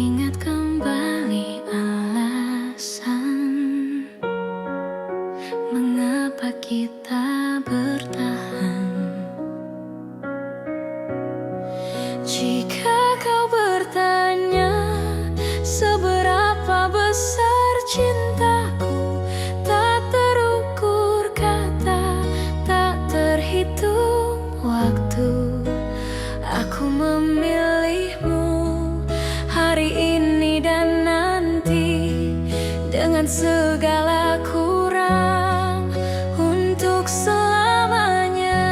Ingat kembali alasan mengapa kita bertahan. Jika kau bertanya seberapa besar cintaku, tak terukur kata, tak terhitung waktu. Aku memilihmu hari ini dan nanti, dengan segala kurang untuk selamanya.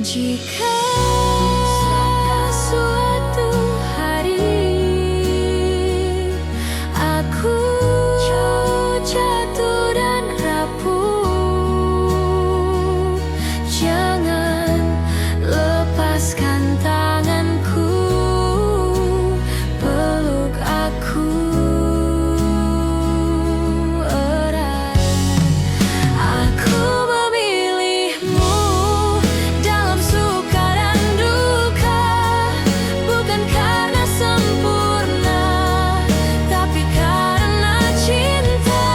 Jika suatu hari aku jatuh dan rapuh, jangan lepaskan tanganku, peluk aku erat. Aku memilihmu dalam suka dan duka, bukan karena sempurna, tapi karena cinta.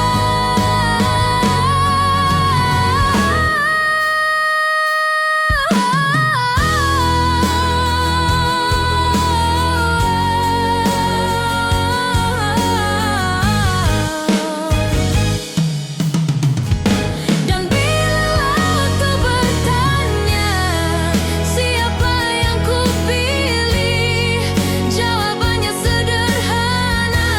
Dan bila kau bertanya siapa yang kupilih, jawabannya sederhana: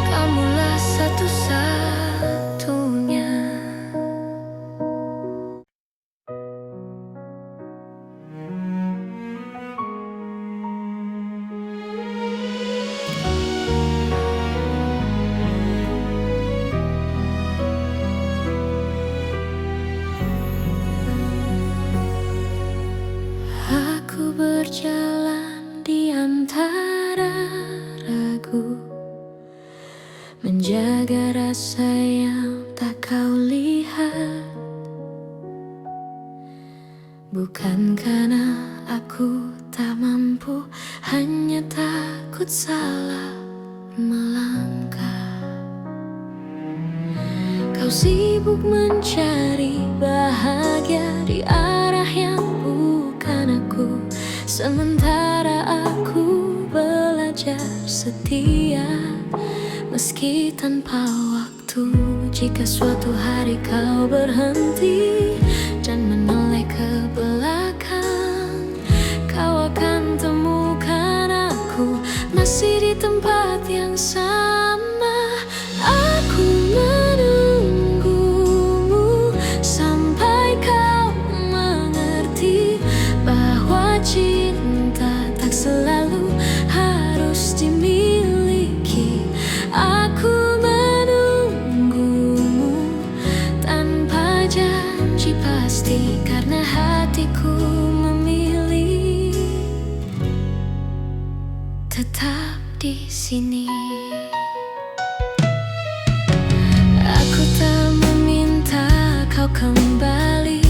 kamulah satu-satunya. Aku berjalan di antara ragu, menjaga rasa yang tak kau lihat. Bukan karena aku tak mampu, hanya takut salah melangkah. Kau sibuk mencari bahagia di arah yang bukan aku, sementara aku belajar setia meski tanpa waktu. Jika suatu hari kau berhenti dan menoleh ke belakang, kau akan temukan aku masih di tempat yang sama. Aku menunggumu sampai kau mengerti bahwa cinta tak selalu harus dimiliki. Aku menunggumu tanpa janji pasti, karena hatiku memilih tetap di sini. Aku tak meminta kau kembali,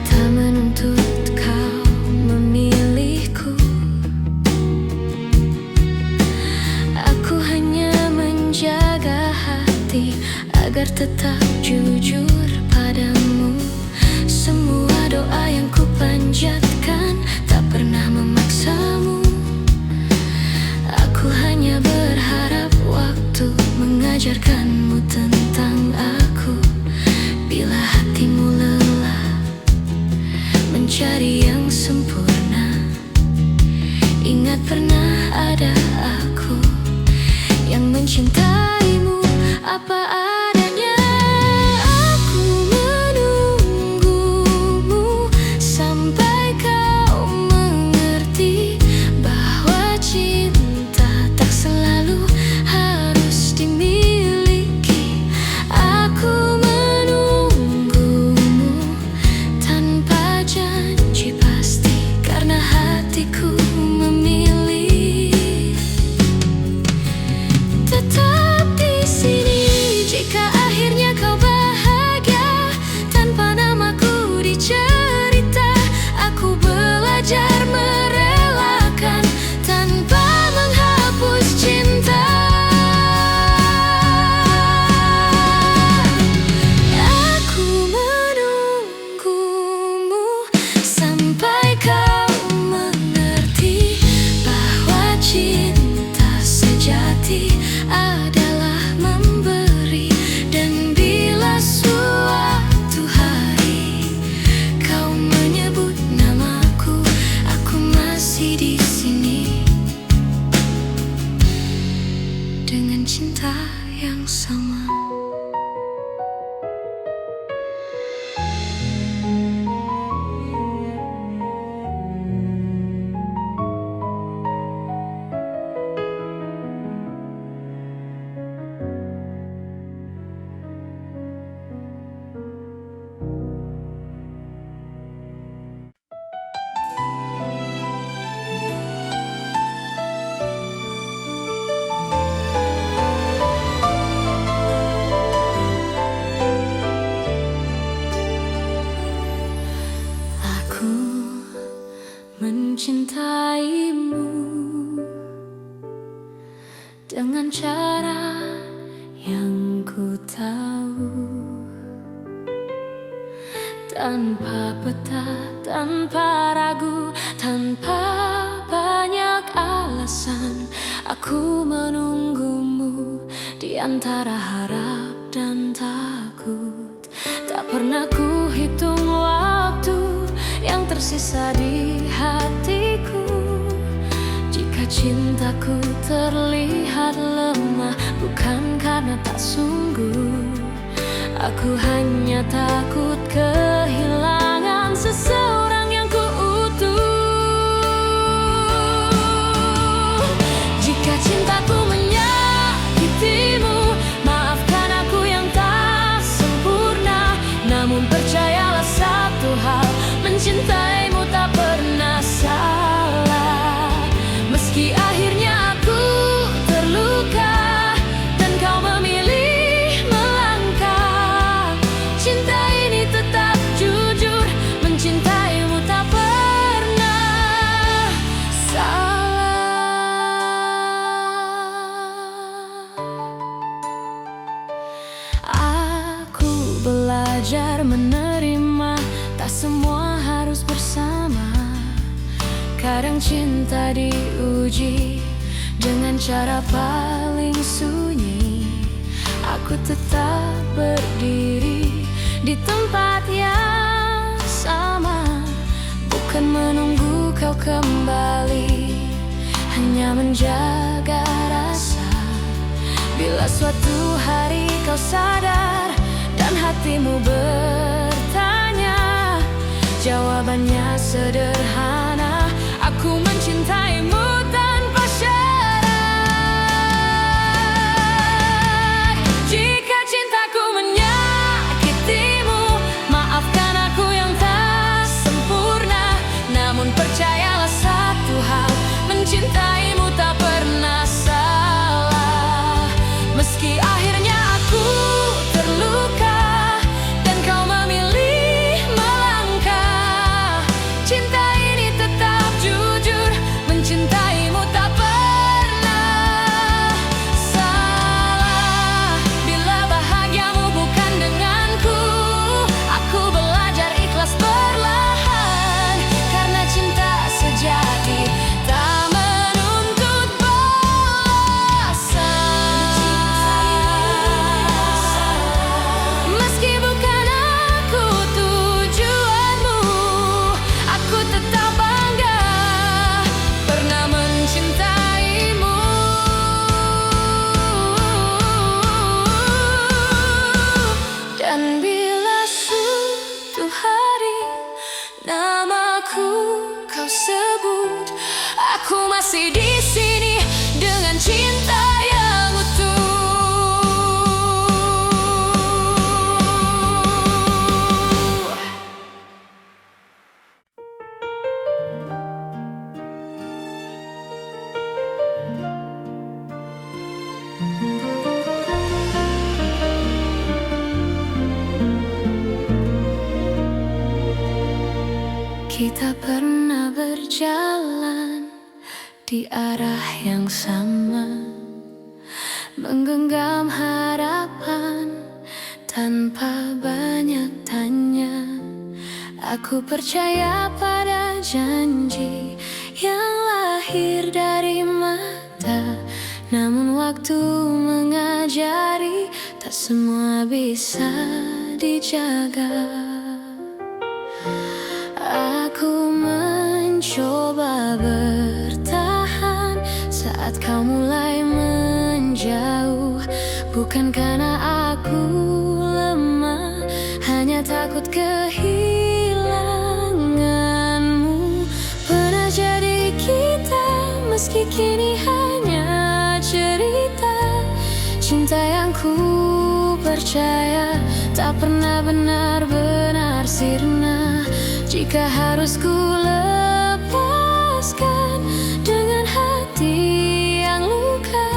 tak menuntut kau memilihku. Aku hanya menjaga hati agar tetap jujur padamu. Semua doa yang ku panjatkan tak pernah memaksamu. Aku hanya berharap waktu mengajarkanmu tentang aku. Bila hatimu lelah mencari yang sempurna, ingat pernah ada aku yang mencintaimu apa adanya. Aku menunggumu sampai kau mengerti bahwa cinta tak selalu harus dimiliki. Aku menunggumu tanpa janji pasti, karena hatiku memilih tetap tahu. Tanpa peta, tanpa ragu, tanpa banyak alasan, aku menunggumu di antara harap dan takut. Tak pernah ku hitung waktu yang tersisa di hatiku. Jika cintaku terlihat lemah, bukan karena tak sungguh. Aku hanya takut kehilangan seseorang yang kuutuh. Jika cintaku menyakitimu, maafkan aku yang tak sempurna. Namun percayalah satu hal, mencintaimu tak pernah salah. Meski akhirnya aku terluka dan kau memilih melangkah, cinta ini tetap jujur, mencintaimu tak pernah salah. Aku belajar menerima, tak semua harus bersama. Kadang cinta diuji dengan cara paling sunyi. Aku tetap berdiri di tempat yang sama, bukan menunggu kau kembali, hanya menjaga rasa. Bila suatu hari kau sadar dan hatimu bertanya, jawabannya sederhana: aku mencintaimu tanpa syarat. Jika cintaku menyakitimu, maafkan aku yang tak sempurna. Namun percayalah satu hal, mencintaimu tak pernah salah. Meski akhirnya aku terluka dan kau memilih melangkah, cinta ini tetap jujur, mencintaimu tak pernah salah. Bila bahagiamu bukan denganku, aku belajar ikhlas perlahan, karena cinta sejati tak menuntut balasan. Meski bukan aku tujuanmu, aku tetap bangga pernah mencintaimu. Dan bila suatu hari namaku kau sebut, aku masih di sini dengan cinta yang utuh. Kita pernah berjalan di arah yang sama, menggenggam harapan tanpa banyak tanya. Aku percaya pada janji yang lahir dari mata. Namun waktu mengajari, tak semua bisa dijaga. Aku mencoba bertahan saat kau mulai menjauh. Bukan karena aku lemah, hanya takut kehilanganmu. Pernah jadi kita, meski kini hanya cerita. Cinta yang ku percaya tak pernah benar-benar sirna. Jika harus ku lepaskan dengan hati yang luka,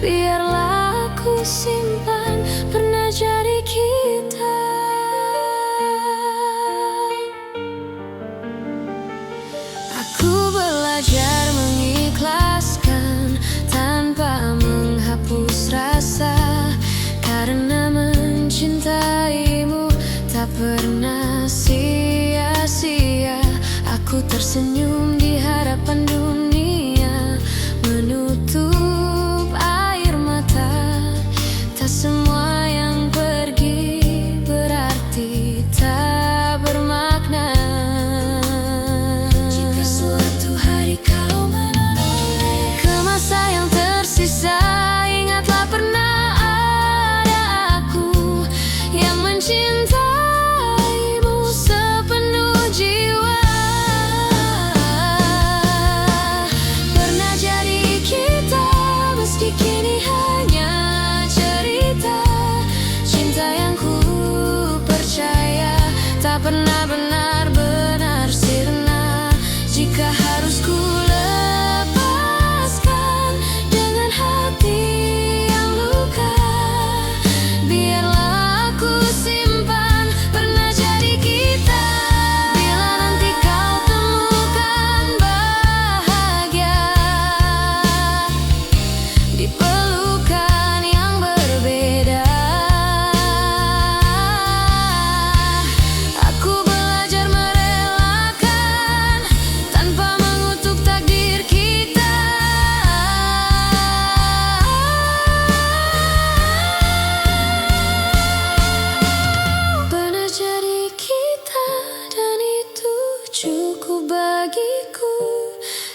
biarlah aku simpan pernah jadi kita. Aku belajar mengikhlaskan tanpa menghapus rasa, karena pernah sia-sia. Aku tersenyum di hadapan dunia, menutup air mata. Tak semua yang pergi berarti tak bermakna. Jika suatu hari kau menoleh ke masa yang tersisa, ingatlah pernah ada aku yang mencintaimu sepenuh jiwa. Pernah jadi kita, meski kini hanya cerita. Cinta yang ku percaya tak pernah benar-benar sirna. Jika harus ku lepaskan dengan hati yang luka, biarlah aku simpan pernah jadi kita. Bila nanti kau temukan bahagia di pelukan yang berbeda, aku belajar merelakan tanpa mengutuk takdir kita. Pernah jadi kita dan itu cukup bagiku,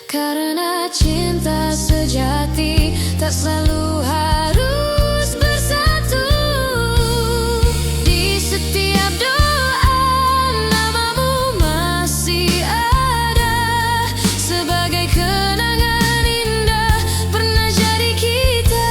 karena cinta sejati tak selalu harus bersatu. Di setiap doa namamu masih ada, sebagai kenangan indah pernah jadi kita.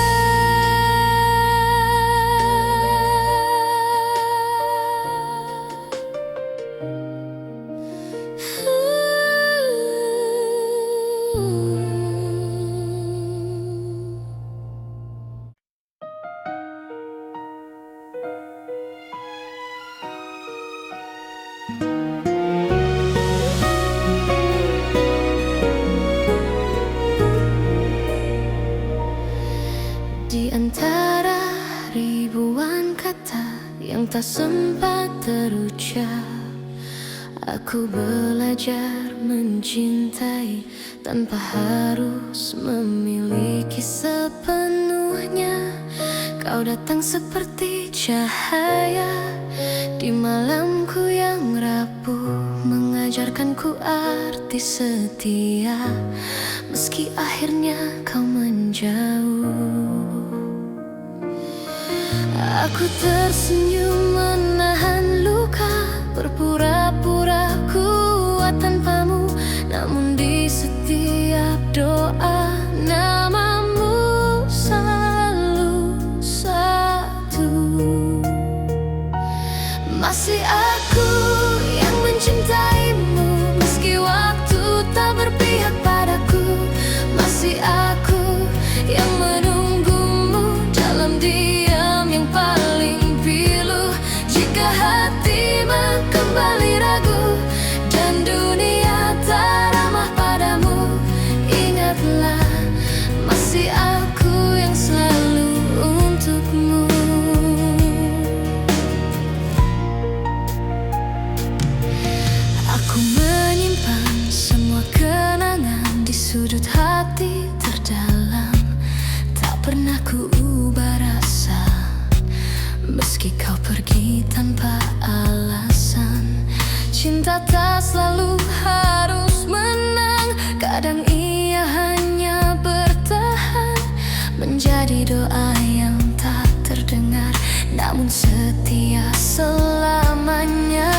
Di antara ribuan kata yang tak sempat terucap, aku belajar mencintai tanpa harus memiliki sepenuhnya. Kau datang seperti cahaya di malamku yang rapuh, mengajarkanku arti setia, meski akhirnya kau menjauh. Aku tersenyum menahan luka, berpura-pura kuat tanpamu. Namun di setiap doa namamu selalu satu. Masih aku yang mencintaimu, meski waktu tak berpihak padaku. Masih aku yang menunggumu dalam diam yang paling pilu. Jika hati kembali ragu dan dunia tak ramah padamu, ingatlah masih aku yang selalu untukmu. Aku menyimpan semua kenangan di sudut hati terdalam. Tak pernah ku ubah rasa, meski kau pergi tanpa alasan. Cinta tak selalu harus menang, kadang ia hanya bertahan, menjadi doa yang tak terdengar, namun setia selamanya.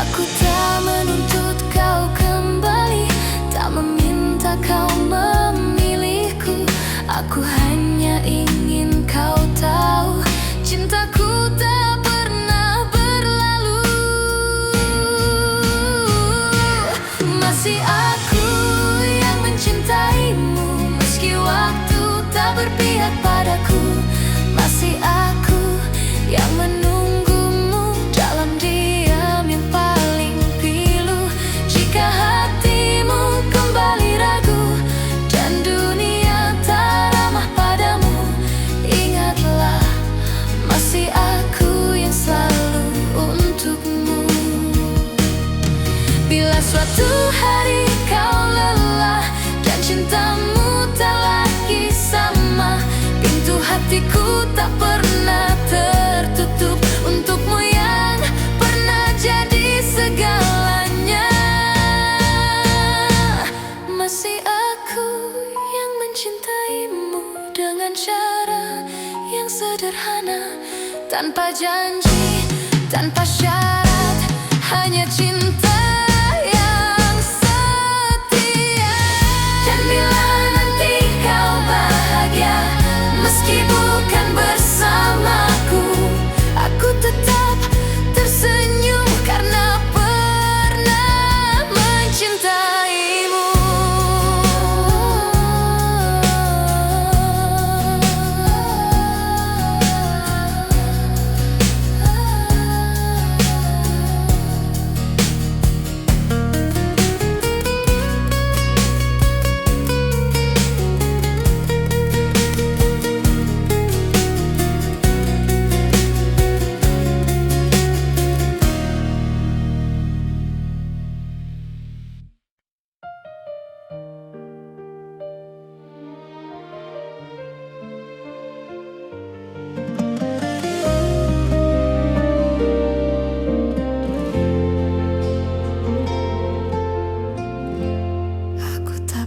Aku tak menuntut kau kembali, tak meminta kau memilihku. Aku hanya ingin kau tahu, cintaku tak pernah berlalu. Masih aku yang mencintaimu, meski waktu tak berpihak padaku. Masih aku yang menunggumu dalam diam sederhana, tanpa janji, tanpa syarat, hanya cinta yang setia. Dan bila nanti kau bahagia, meski bukan bersamaku, aku tetap tersenyum karena pernah mencintaimu.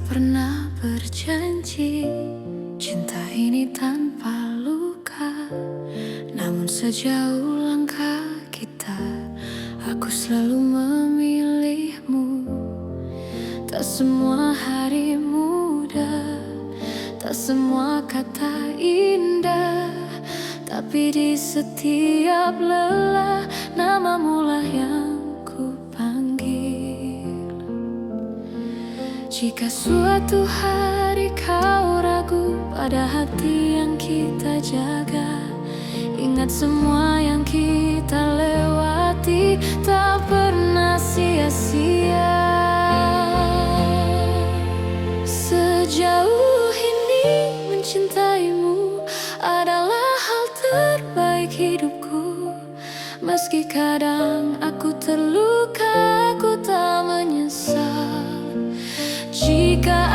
Pernah berjanji cinta ini tanpa luka, namun sejauh langkah kita, aku selalu memilihmu. Tak semua hari mudah, tak semua kata indah, tapi di setiap lelah namamulah yang ku panggil. Jika suatu hari kau ragu pada hati yang kita jaga, ingat semua yang kita lewati tak pernah sia-sia. Sejauh ini mencintaimu adalah hal terbaik hidupku. Meski kadang aku terluka, aku tak menyesal. Jika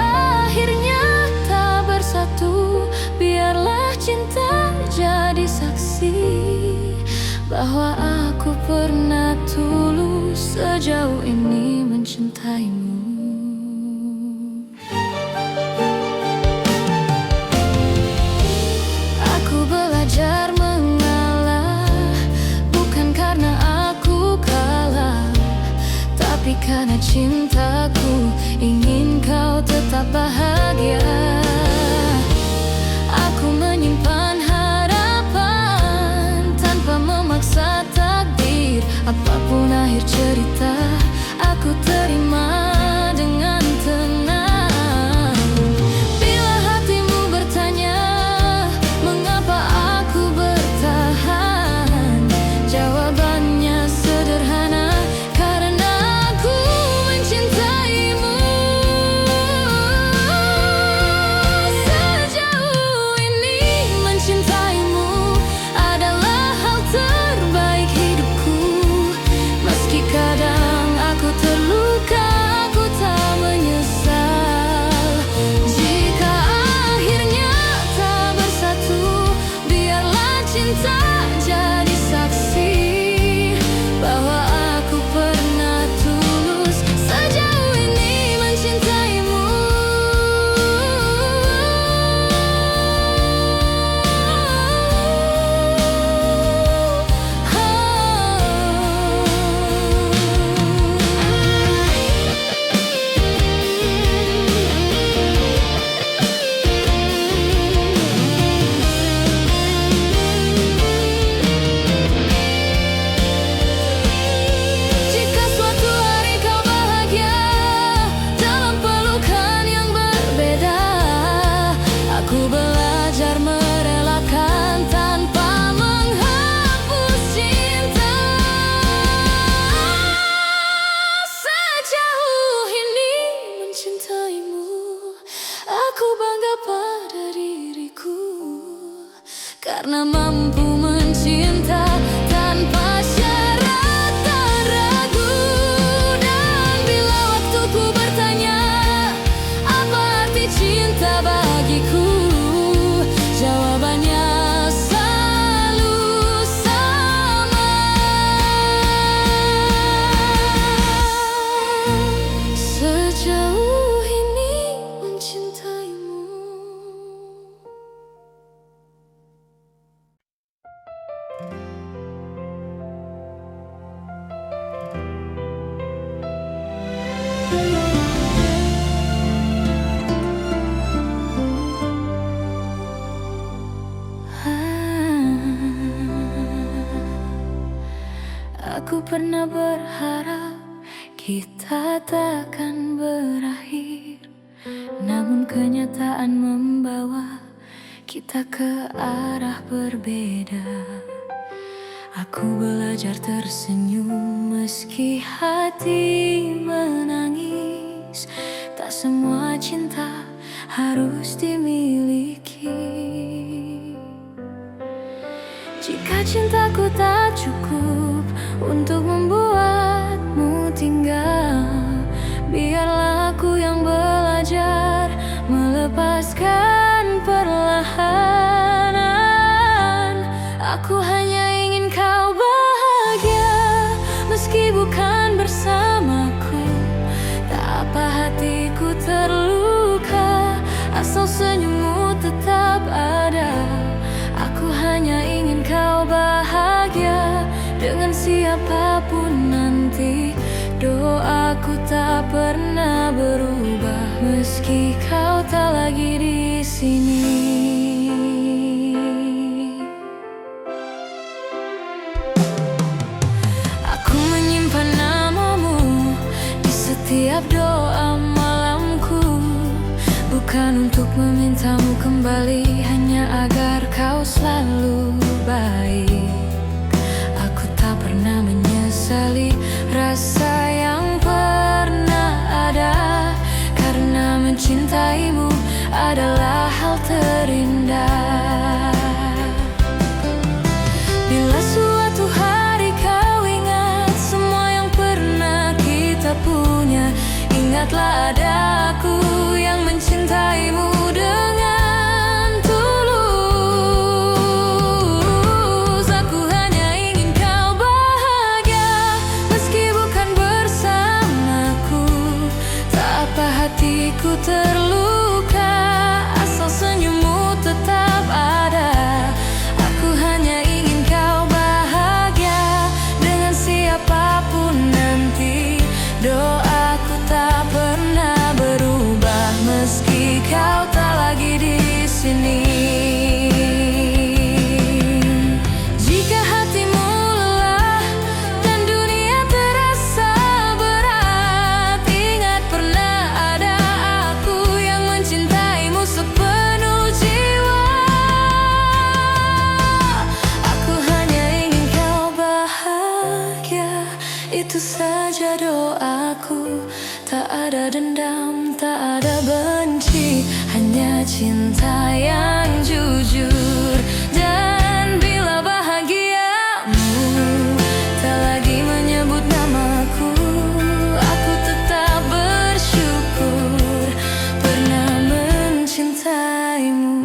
akhirnya tak bersatu, biarlah cinta jadi saksi bahwa aku pernah tulus sejauh ini mencintaimu. Aku belajar mengalah, bukan karena aku kalah, tapi karena cintaku ingin kau tetap bahagia. Aku menyimpan harapan tanpa memaksa takdir. Apapun akhir cerita, aku terima dengan tenang. Bila hatimu bertanya mengapa aku bertahan, jawabannya sederhana, karena aku mencintaimu. Sejauh ini mencintaimu adalah hal terbaik hidupku. Meski kadang aku terluka, aku tak menyesal. Jika akhirnya tak bersatu, biarlah cinta jadi saksi bahwa aku pernah tulus sejauh ini mencintaimu. Aku pernah berharap kita takkan berakhir, namun kenyataan membawa kita ke arah berbeda. Aku belajar tersenyum meski hati menangis. Tak semua cinta harus dimiliki. Jika cintaku tak cukup untuk membuatmu tinggal, biarlah aku yang belajar melepaskan perlahan. Aku hanya ingin kau bahagia, meski bukan bersamaku. Tak apa hatiku terluka, asal senyummu tetap ada. Aku hanya ingin kau bahagia dengan siapapun nanti. Doaku tak pernah berubah meski kau tak lagi di sini. Aku menyimpan namamu di setiap doa malamku, bukan untuk memintamu kembali, hanya agar kau selalu baik. Aku tak pernah menyesali rasa yang pernah ada, karena mencintaimu adalah hal terindah. Bila suatu hari kau ingat semua yang pernah kita punya, ingatlah ada aku yang mencintaimu dengan tulus. Aku hanya ingin kau bahagia, meski bukan bersamaku. Tak apa hatiku terluka, asal senyummu tetap ada. Aku hanya ingin kau bahagia dengan siapapun nanti. Doaku tak pernah berubah meski kau tak lagi di sini. Jika hatimu lelah dan dunia terasa berat, ingat pernah ada aku yang mencintaimu sepenuh jiwa. Aku hanya ingin kau bahagia, itu saja doaku. Tak ada dendam, tak ada benci, hanya cinta yang jujur. Dan bila bahagiamu tak lagi menyebut namaku, aku tetap bersyukur pernah mencintaimu.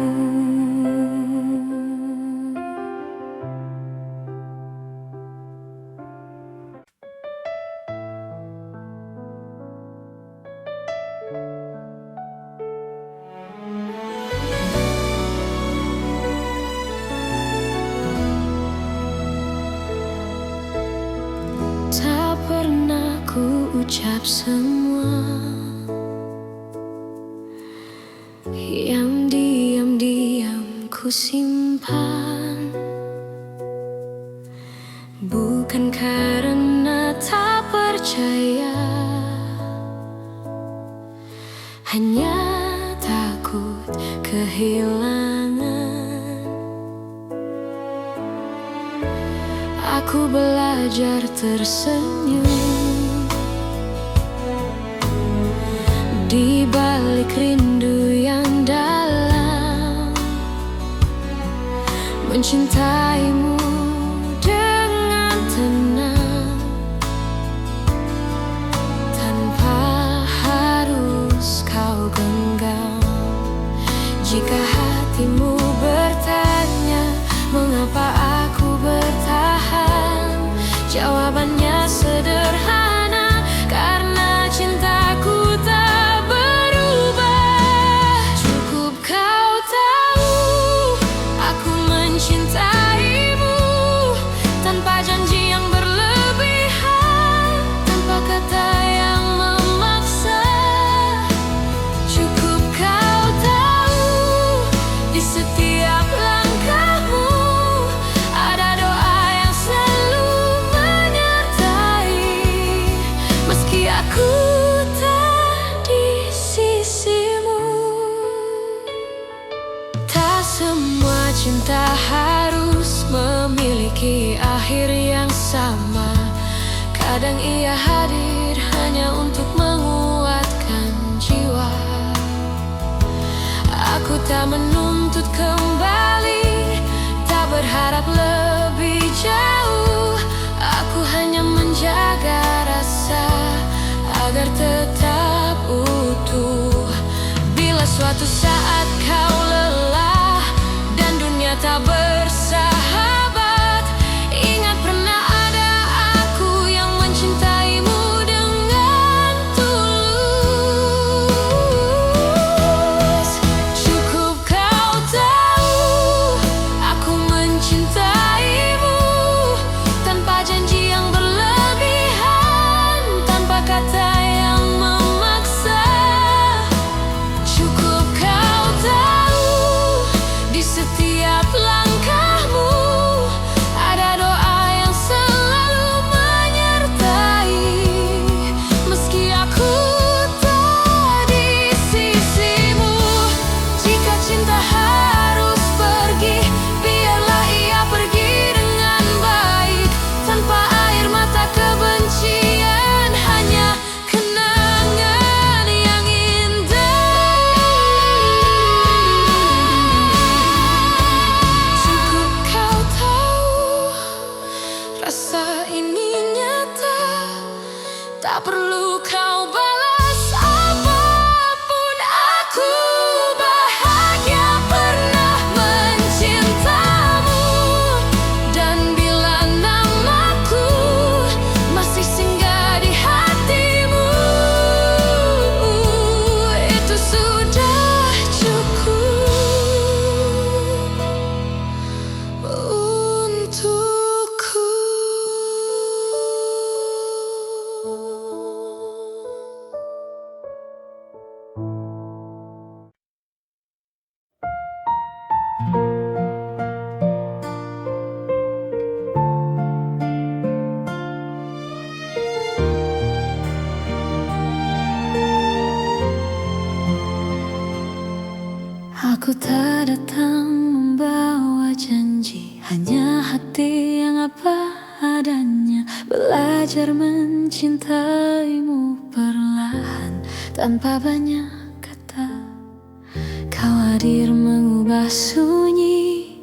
Tak pernah ku ucap semua yang diam-diam ku simpan, bukan karena tak percaya, hanya takut kehilangan. Aku belajar tersenyum di balik rindu yang dalam, mencintaimu dengan tenang, tanpa harus kau genggam. Jika hatimu bertanya mengapa aku bertahan, jawabannya sederhana, karena cintaku tak berubah. Cukup kau tahu aku mencintaimu memiliki akhir yang sama. Kadang ia hadir hanya untuk menguatkan jiwa. Aku tak menuntut kembali, tak berharap lebih jauh. Aku hanya menjaga rasa agar tetap utuh. Bila suatu saat kau lelah dan dunia tak bersahabat, ingat pernah ada aku yang mencintaimu dengan tulus. Cukup kau tahu aku mencintaimu tanpa janji yang berlebihan, tanpa kata yang memaksa. Cukup kau tahu di setiap langkahmu ada doa yang selalu menyertai. Meski aku tak di sisimu, jika cinta harus pergi, biarlah ia pergi dengan baik, tanpa air mata kebencian, hanya kenangan yang indah. Cukup kau tahu rasa ini nyata, tak perlu kau balas apapun. Aku bahagia pernah mencintamu, dan bila namaku masih singgah di hatimu, itu sudah cukup untukku. Aku tak datang membawa janji, hanya hati yang apa adanya. Belajar mencintaimu perlahan, tanpa banyak kata. Kau hadir mengubah sunyi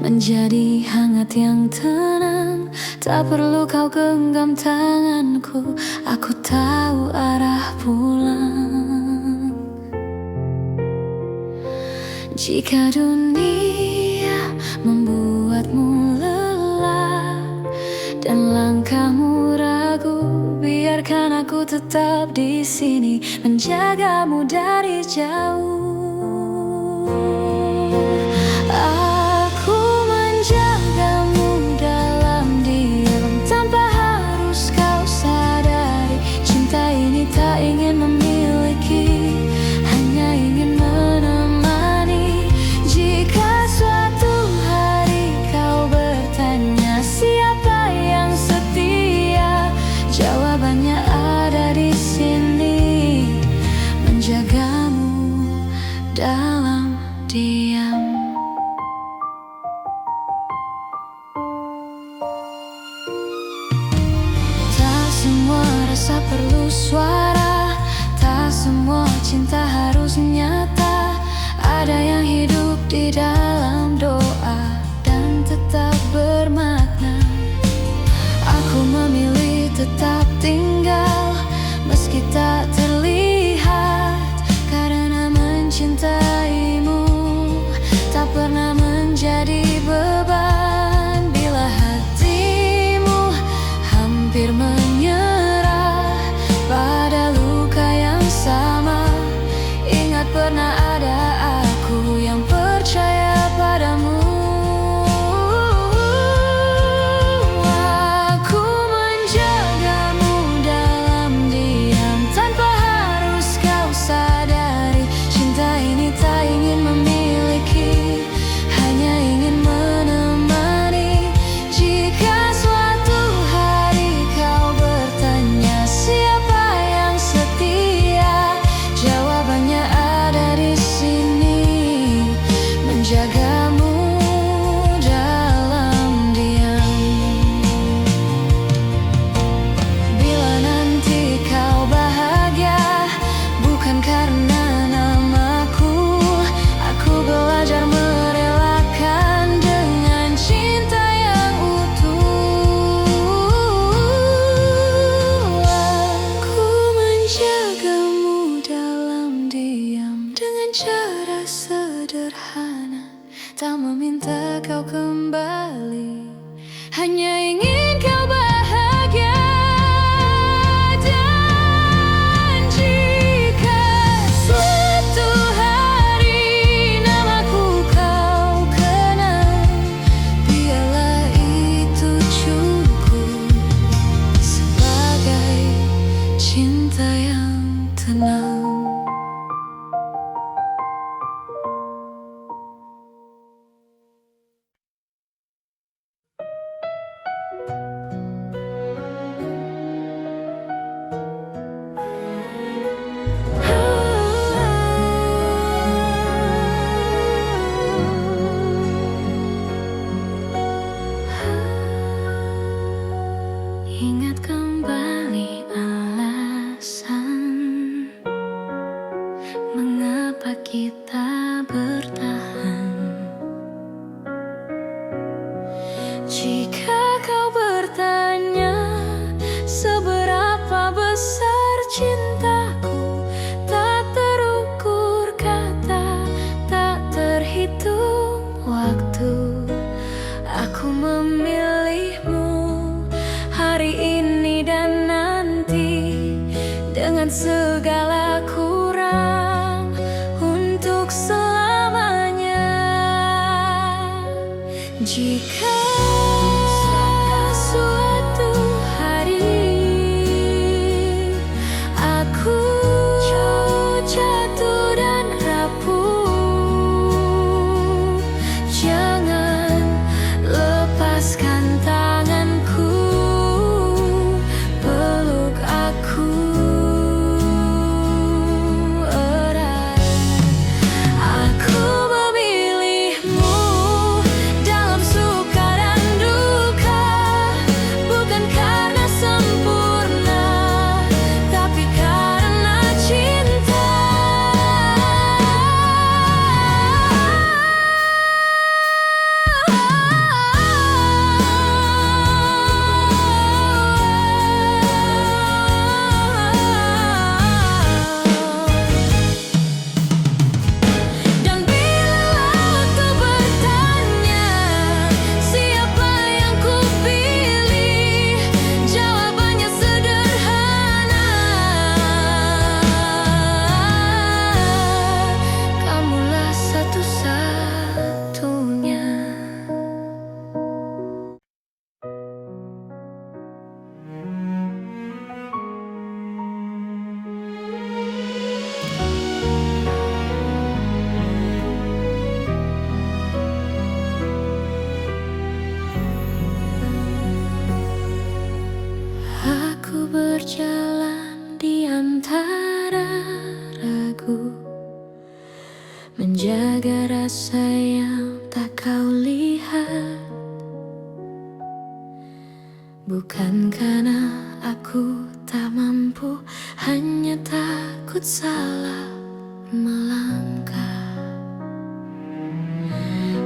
menjadi hangat yang tenang. Tak perlu kau genggam tanganku, aku tahu arah pulang. Jika dunia membuatmu lelah dan langkahmu ragu, biarkan aku tetap di sini menjagamu dari jauh. Aku menjagamu dalam diam, tanpa harus kau sadari. Cinta ini tak ingin memiliki, hanya ingin menemani. Jika suatu hari kau bertanya siapa yang setia, jawabannya ada di sini, menjagamu dalam diam. Tak semua rasa perlu suara, tak semua cinta harus nyata. Ada yang hidup di dalam doa dan tetap bermakna. Aku memilih tetap tinggal meski tak terlihat, karena mencintaimu tak pernah menjadi beban. Bila hatimu hampir menyerah pada luka yang sama, ingat pernah hanya ingin kau bahagia. Dan jika suatu hari namaku kau kenal, biarlah itu cukup sebagai cinta yang tenang. Ingat kembali alasan mengapa kita bertahan. Jika kau bertanya seberapa besar cintaku, tak terukur kata, tak terhitung waktu. Aku memilihmu hari ini dan nanti, dengan segala kurang, untuk selamanya. Jika suatu hari aku jatuh dan rapuh, jangan lepaskan tanganku, peluk aku erat. Aku memilihmu dalam suka dan duka, bukan karena sempurna, tapi karena cinta. Dan bila kau bertanya siapa yang kupilih, jawabannya sederhana, kamulah satu-satunya. Aku berjalan di antara ragu, menjaga rasa yang tak kau lihat. Bukan karena aku tak mampu, hanya takut salah melangkah.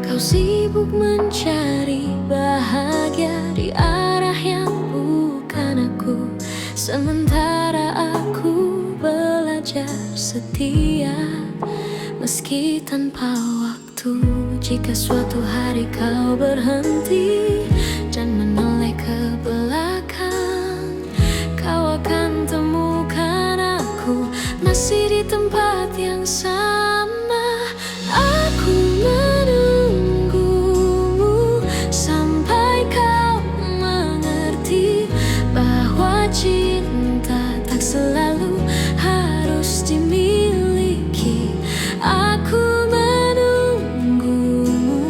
Kau sibuk mencari bahagia di arah yang bukan aku, sementara aku belajar setia meski tanpa waktu. Jika suatu hari kau berhenti dan menoleh ke belakang, kau akan temukan aku masih di tempat yang sama. Aku menunggumu sampai kau mengerti bahwa cinta tak selalu harus dimiliki. Aku menunggumu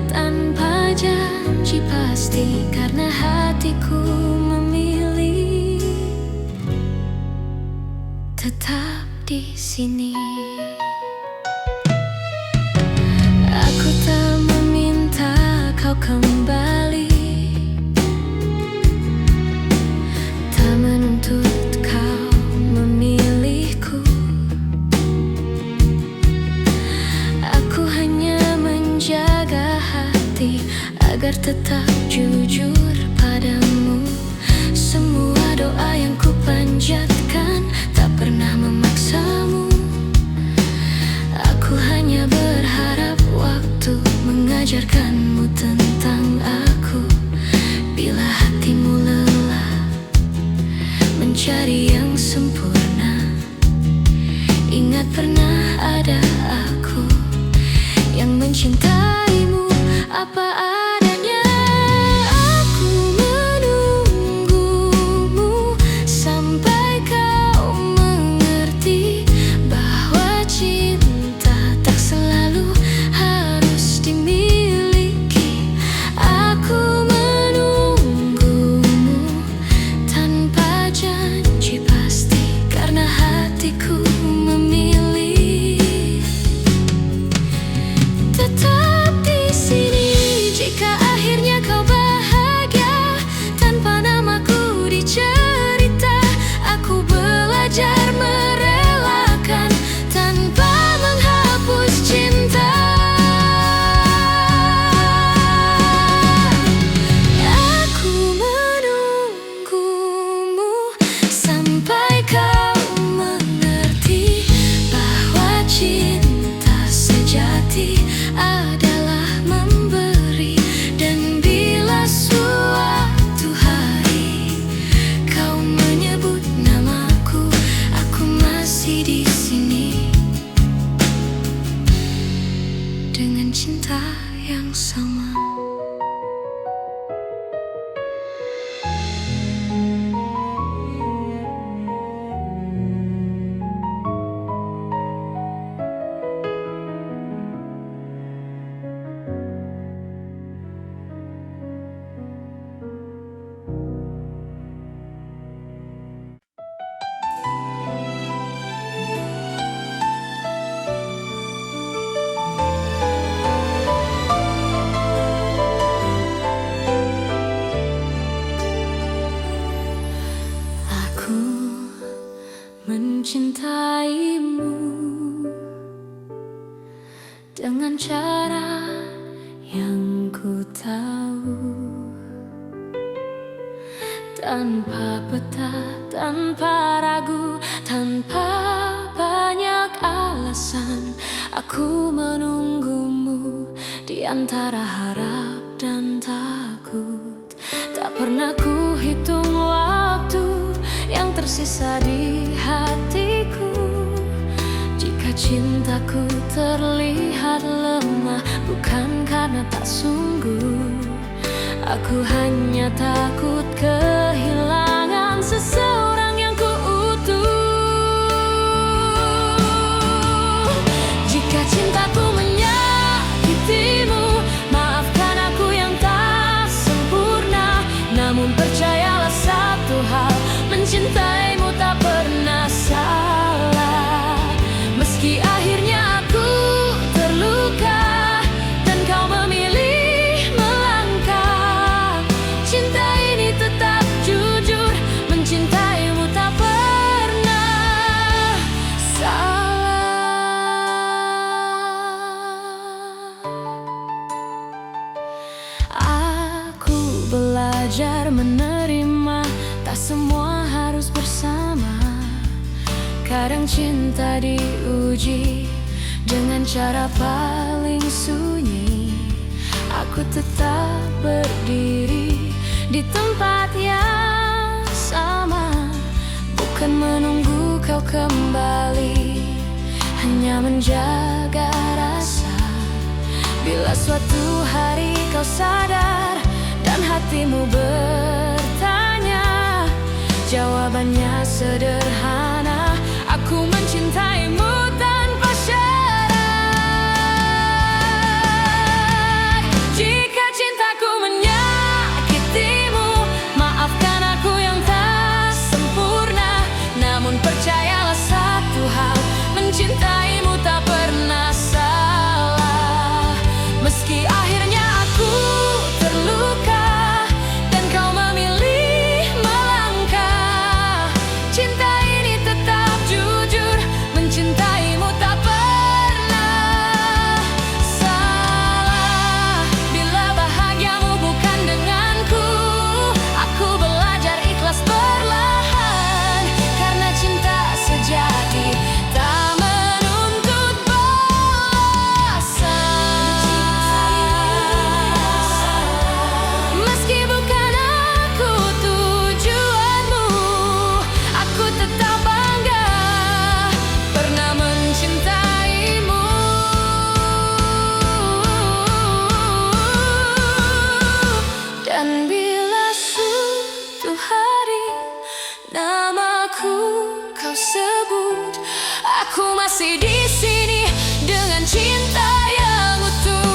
tanpa janji pasti, karena hatiku memilih tetap di sini. Aku tak meminta kau kembali, tak menuntut kau memilihku. Aku hanya menjaga hati agar tetap jujur padamu. Semua doa yang ku panjatkan tak pernah memaksamu. dengan cara yang ku tahu, tanpa peta, tanpa ragu, tanpa banyak alasan. Aku menunggumu di antara harap dan takut. Tak pernah ku hitung waktu yang tersisa di hatiku. Jika cintaku terlihat lemah, bukan karena tak sungguh. Aku hanya takut kehilangan seseorang yang ku utuh. Jika cintaku menyakitimu, maafkan aku yang tak sempurna. Namun percayalah satu hal, mencintaimu tak pernah salah. Meski akhirnya aku terluka dan kau memilih melangkah, cinta ini tetap jujur, mencintaimu tak pernah salah. Aku belajar menerima, tak semua harus bersama. Kadang cinta diuji dengan cara paling sunyi. Aku tetap berdiri di tempat yang sama, bukan menunggu kau kembali, hanya menjaga rasa. Bila suatu hari kau sadar dan hatimu bertanya, jawabannya sederhana: aku mencintaimu tanpa syarat. Jika cintaku menyakitimu, maafkan aku yang tak sempurna. Namun percayalah satu hal, mencintaimu tak pernah salah. Meski akhirnya aku terluka dan kau memilih melangkah, cinta ini tetap jujur, mencintaimu tak pernah salah. Bila bahagiamu bukan denganku, aku belajar ikhlas perlahan, karena cinta sejati tak menuntut balasan. Meski bukan aku tujuanmu, aku tetap bangga pernah mencintaimu. Dan bila suatu hari namaku kau sebut, aku masih di sini dengan cinta yang utuh.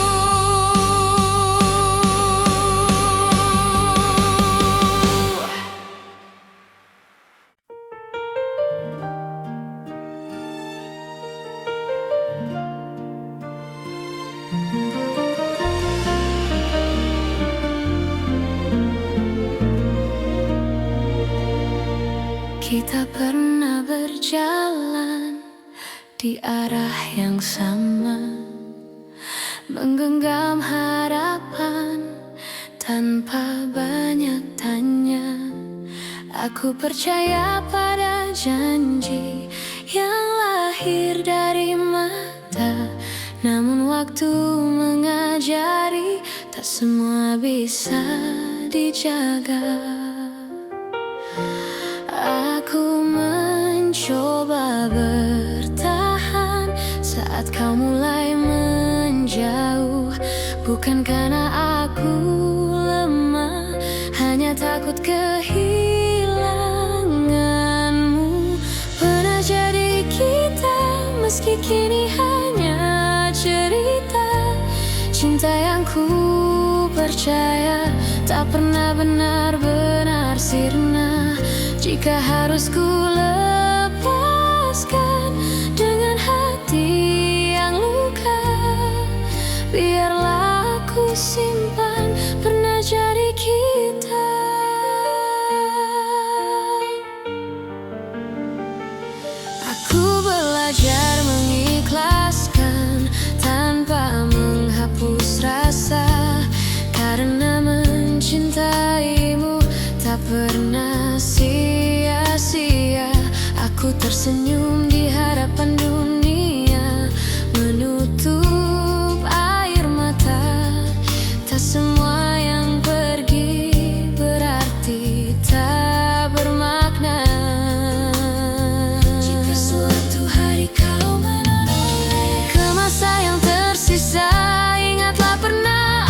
Kita pernah berjalan di arah yang sama, menggenggam harapan tanpa banyak tanya. Aku percaya pada janji yang lahir dari mata. Namun waktu mengajari, tak semua bisa dijaga. Aku mencoba bertahan saat kau mulai menjauh. Bukan karena aku lemah, hanya takut kehilanganmu. Pernah jadi kita, meski kini hanya cerita. Cinta yang ku percaya tak pernah benar-benar sirna. Jika harus ku lepaskan dengan hati yang luka, biarlah aku simpan pernah jadi kita. Aku belajar mengikhlaskan tanpa tak pernah sia-sia. Aku tersenyum di hadapan dunia, menutup air mata. Tak semua yang pergi berarti tak bermakna. Jika suatu hari kau menoleh ke masa yang tersisa, ingatlah pernah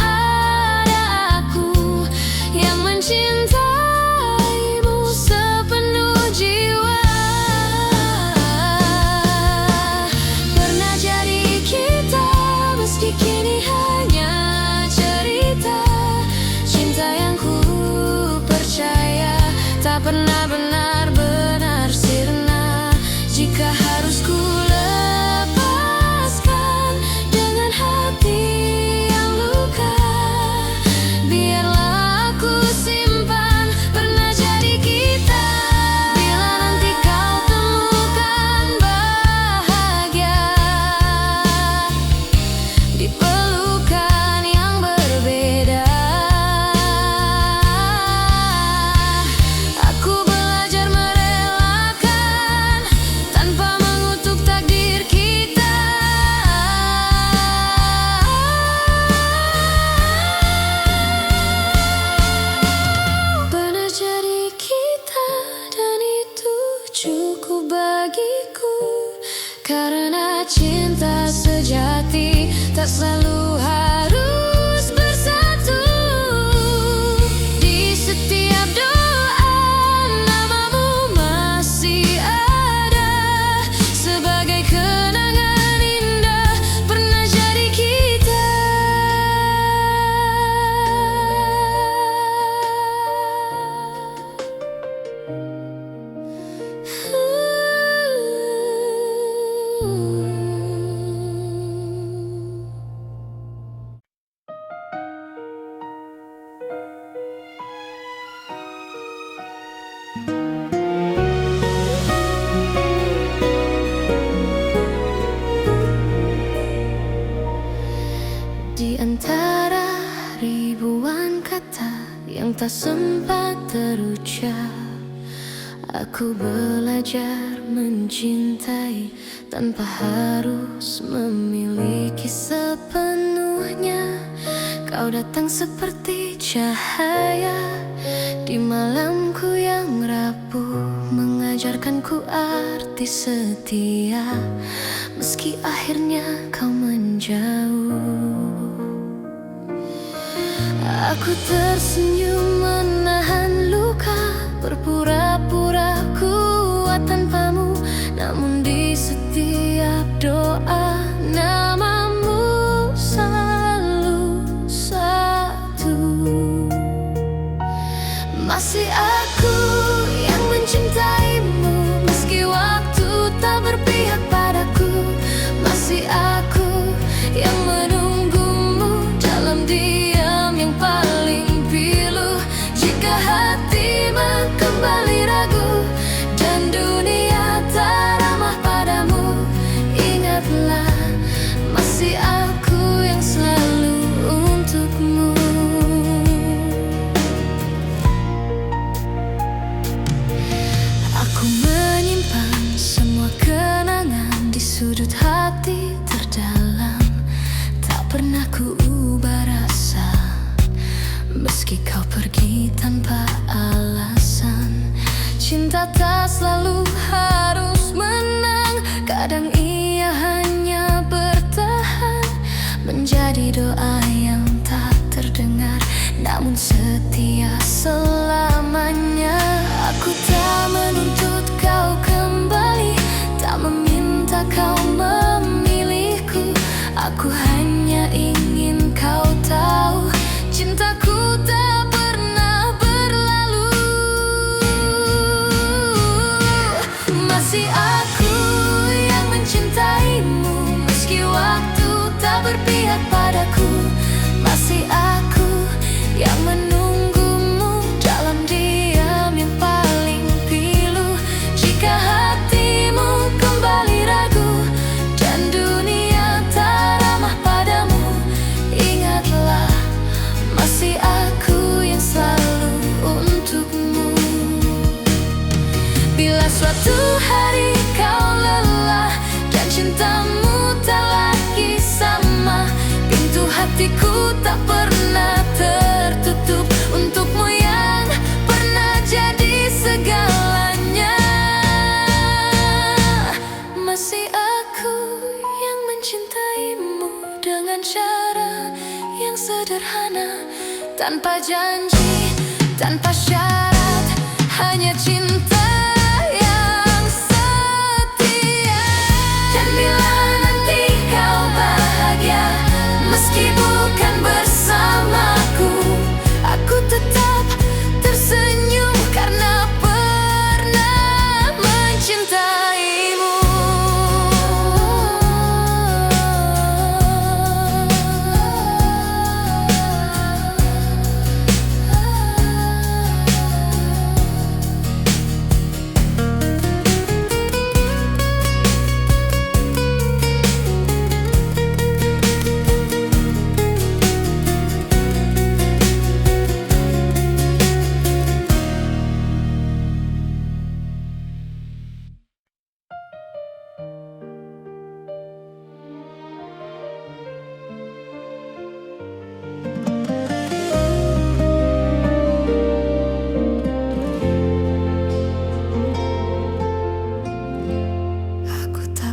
ada aku yang mencintaimu sepenuh jiwa. Pernah jadi kita, meski kini hanya cerita. Cinta yang ku percaya tak pernah benar-benar sirna. Jika harus ku lepaskan dengan hati yang luka, biarlah aku simpan pernah jadi kita. Bila nanti kau temukan bahagia di pelukan yang berbeda, aku belajar merelakan tanpa mengutuk takdir kita. Pernah jadi kita dan itu cukup bagiku, karena cinta sejati tak selalu harus bersatu. Di setiap doa namamu masih ada, sebagai kenangan indah pernah jadi kita. Di antara ribuan kata yang tak sempat terucap, aku belajar mencintai tanpa harus memiliki sepenuhnya. Kau datang seperti cahaya di malamku yang rapuh, mengajarkanku arti setia, meski akhirnya kau menjauh. Aku tersenyum menahan luka, berpura-pura kuat tanpamu. Namun di setiap doa namamu selalu satu. Masih aku yang mencintaimu, meski waktu tak berpihak padaku. Masih aku yang menunggumu dalam diam yang paling pilu. Jika hati kembali ragu dan dunia tak ramah padamu, ingatlah masih aku yang selalu untukmu. Aku menyimpan semua kenangan di sudut hati terdalam. Tak pernah ku ubah rasa, meski kau pergi tanpa alasan. Cinta tak selalu harus menang, kadang ia hanya bertahan, menjadi doa yang tak terdengar, namun setia selamanya. Aku tak menuntut kau kembali, tak meminta kau memilihku. Aku hanya ingin kau tahu, cintaku tak pernah berlalu. Masih aku yang mencintaimu, meski waktu tak berpihak padaku. Masih aku yang menunggumu dalam suatu hari kau lelah dan cintamu tak lagi sama, pintu hatiku tak pernah tertutup untukmu yang pernah jadi segalanya. Masih aku yang mencintaimu dengan cara yang sederhana, tanpa janji, tanpa syarat, hanya cinta yang setia. Dan bila nanti kau bahagia, meski bukan bersamaku, aku tetap tersenyum karena pernah mencintaimu.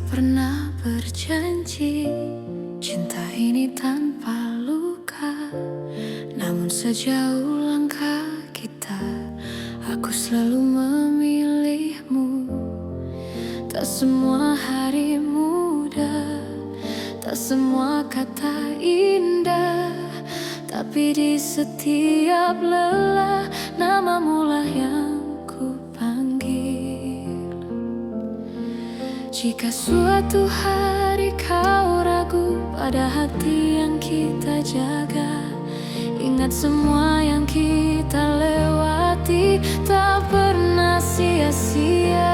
Pernah berjanji cinta ini tanpa luka, namun sejauh langkah kita, aku selalu memilihmu. Tak semua hari mudah, tak semua kata indah, tapi di setiap lelah namamu lah yang ku panggil. Jika suatu hari kau ragu pada hati yang kita jaga, ingat semua yang kita lewati tak pernah sia-sia.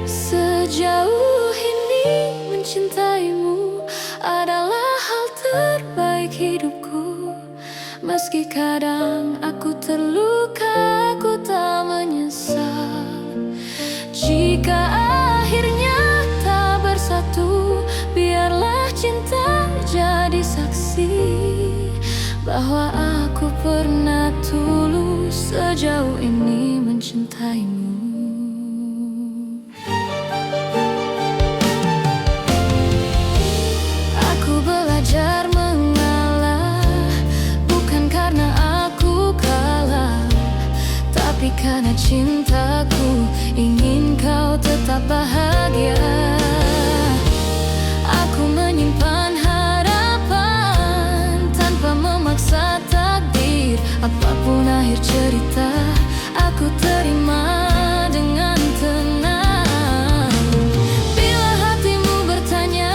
Sejauh ini mencintaimu adalah hal terbaik hidupku. Meski kadang aku terluka, aku tak menyesal. Jika akhirnya tak bersatu, biarlah cinta jadi saksi bahwa aku pernah tulus sejauh ini mencintaimu. Aku belajar mengalah, bukan karena aku kalah, tapi karena cintaku ingin kau tetap bahagia. Aku menyimpan harapan tanpa memaksa takdir. Apapun akhir cerita, aku terima dengan tenang. Bila hatimu bertanya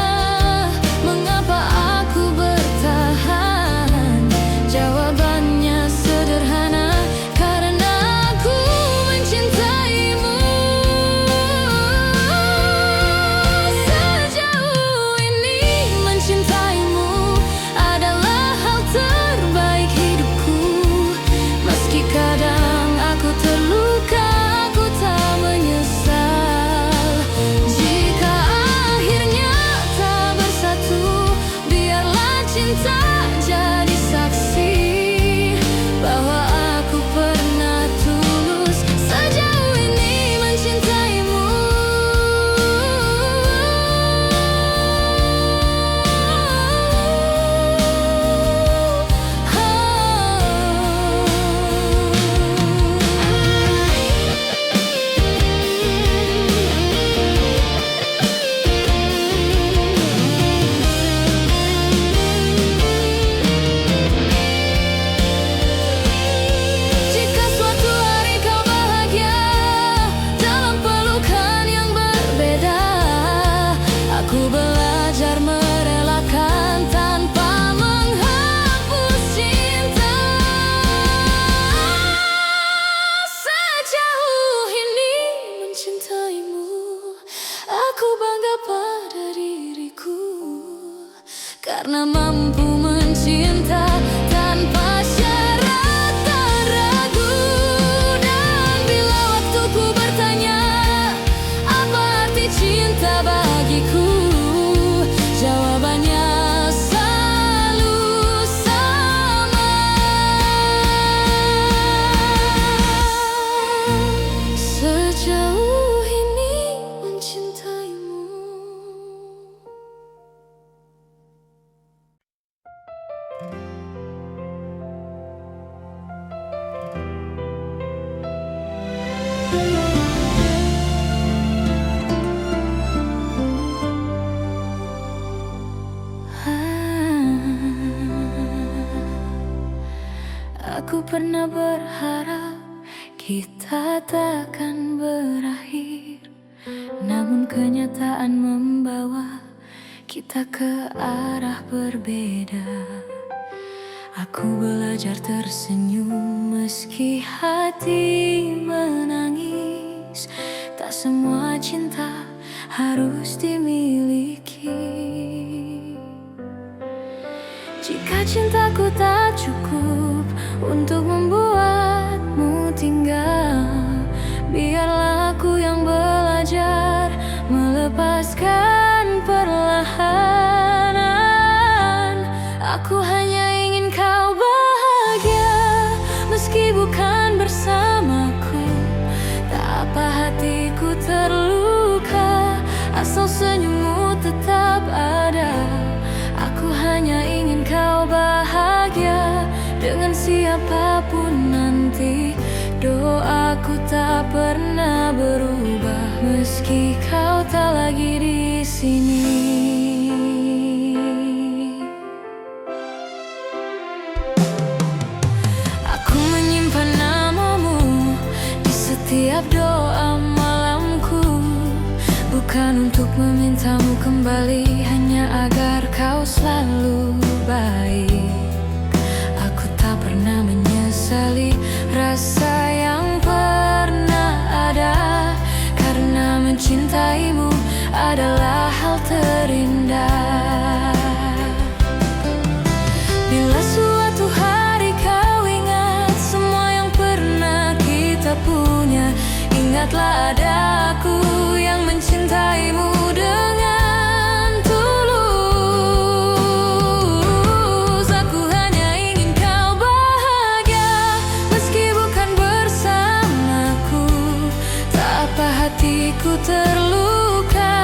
mengapa aku bertahan, jawabannya sederhana, karena aku mencintaimu. Sejauh ini mencintaimu adalah hal terbaik hidupku. Meski kadang aku terluka, Aku pernah berharap kita takkan berakhir, namun kenyataan membawa kita ke arah berbeda. Aku belajar tersenyum meski hati menangis. Tak semua cinta harus dimiliki. Jika cintaku tak cukup untuk membuatmu tinggal, biarlah aku yang belajar melepaskan perlahan. Aku hanya ingin kau bahagia, meski bukan bersamaku. Tak apa hatiku terluka, asal senyummu tetap ada. Aku hanya ingin kau bahagia dengan siapapun nanti. Doaku tak pernah berubah meski kau tak lagi di sini. Aku menyimpan namamu di setiap doa malamku, bukan untuk memintamu kembali, hanya agar kau selalu baik. Aku tak pernah menyesali rasa yang pernah ada, karena mencintaimu adalah hal terindah. Bila suatu hari kau ingat semua yang pernah kita punya, ingatlah ada aku yang mencintaimu dengan tulus. Aku hanya ingin kau bahagia, meski bukan bersamaku. Tak apa hatiku terluka,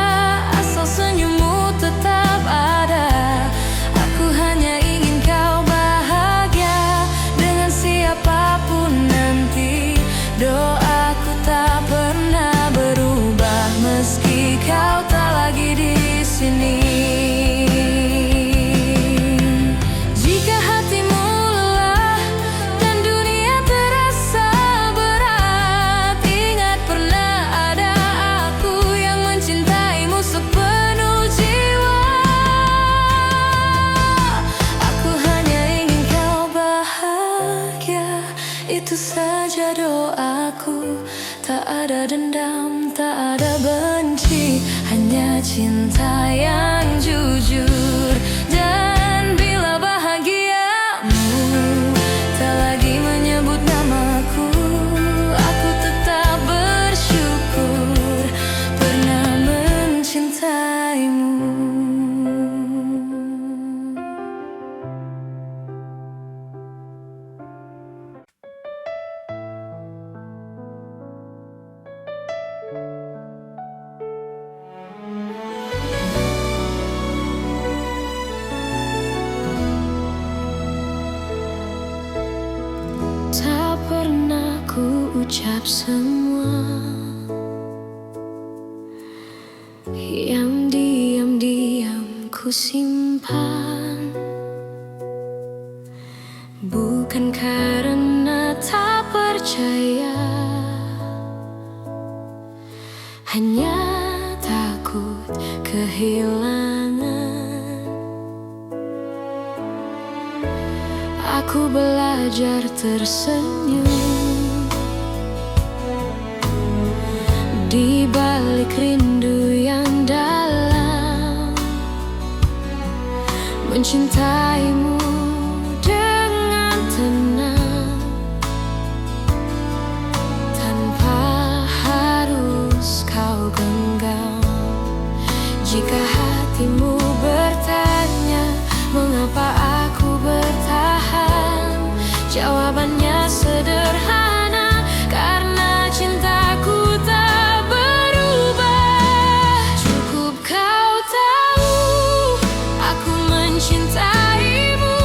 asal senyummu tetap ada. Aku hanya ingin kau bahagia dengan siapapun nanti. Doaku tak pernah berubah meski kau tak lagi di sini. Jika hatimu lelah dan dunia terasa berat, ingat pernah ada aku yang mencintaimu sepenuh jiwa. Aku hanya ingin kau bahagia, itu saja doaku. Tak ada dendam, tak ada benci, hanya cinta yang jujur. Dan bila bahagiamu tak lagi menyebut namaku, aku tetap bersyukur pernah mencintaimu. Tak pernah ku ucap semua yang diam-diam ku simpan, bukan karena tak percaya, hanya takut kehilangan. Aku belajar tersenyum di balik rindu yang dalam, mencintaimu dengan tenang, tanpa harus kau genggam. Jika hatimu bertanya mengapa aku bertahan, jawabannya sederhana, karena cintaku tak berubah. Cukup kau tahu aku mencintaimu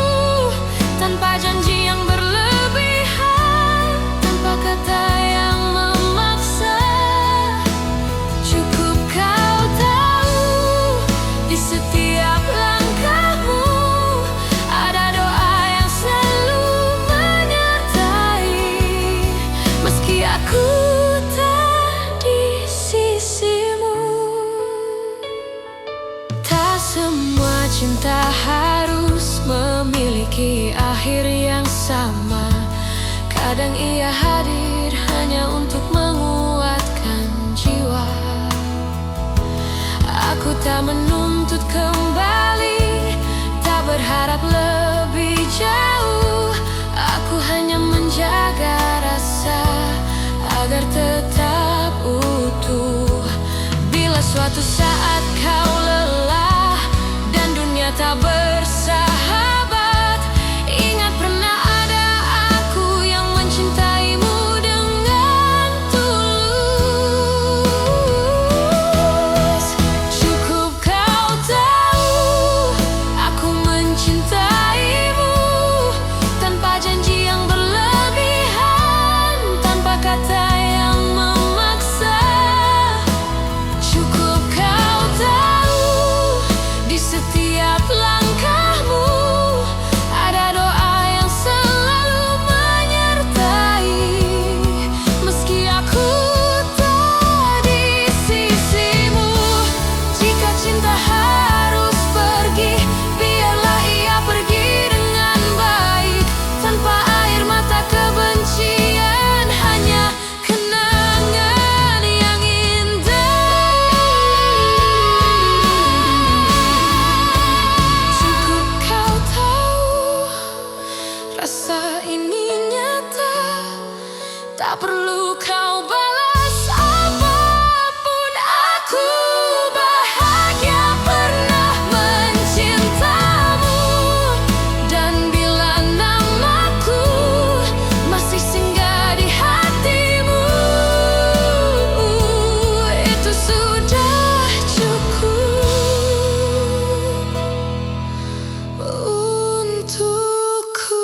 Kadang ia hadir hanya untuk menguatkan jiwa. Aku tak menuntut kembali, tak berharap lebih jauh. Aku hanya menjaga rasa agar tetap utuh. Bila suatu saat kau lelah dan dunia tak bersahabat, ingat pernah ada aku yang mencintaimu dengan tulus. Cukup kau tahu aku mencintaimu, tanpa janji yang berlebihan, tanpa kata yang memaksa. Cukup kau tahu di setiap langkahmu ada doa yang selalu menyertai. Meski aku tak di sisimu, jika cinta harus pergi, biarlah ia pergi dengan baik, tanpa air mata kebencian, hanya kenangan yang indah. Cukup kau tahu rasa ini nyata, tak perlu kau balas apapun. Aku bahagia pernah mencintamu, dan bila namaku masih singgah di hatimu, itu sudah cukup untukku.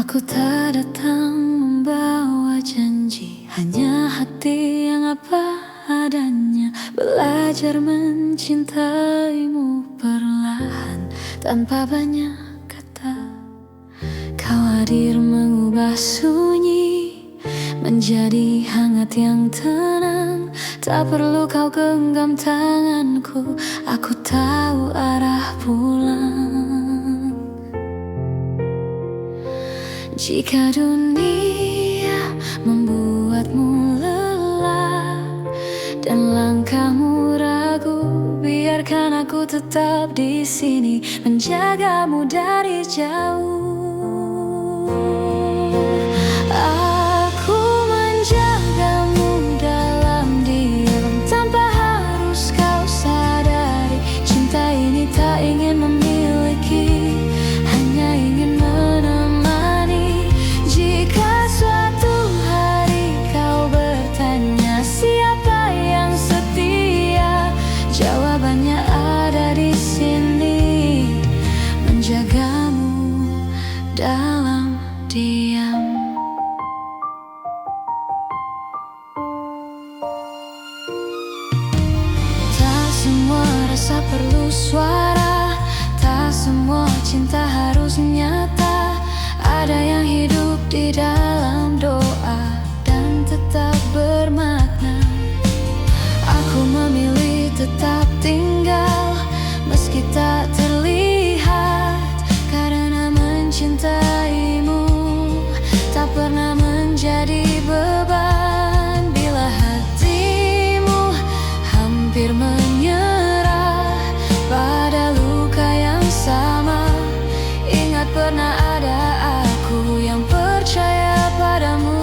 Aku tak datang membawa janji, hanya hati yang apa adanya. Belajar mencintaimu perlahan, tanpa banyak kata. Kau hadir mengubah sunyi menjadi hangat yang tenang. Tak perlu kau genggam tanganku, aku tahu arah pulang. Jika dunia membuatmu lelah dan langkahmu ragu, biarkan aku tetap di sini menjagamu dari jauh. Aku menjagamu dalam diam, tanpa harus kau sadari. Cinta ini tak ingin memiliki, hanya ingin menemani. Jika suatu hari kau bertanya siapa yang setia, jawabannya ada di sini, menjagamu dalam diam. Tak semua rasa perlu suara, tak semua cinta harus nyata. Ada yang hidup di dalam doa dan tetap bermakna. Aku memilih tetap tinggal meski tak terlihat, karena mencintaimu tak pernah menjadi beban. Bila hatimu hampir menyerah pada luka yang sama, ingat pernah ada aku yang percaya padamu.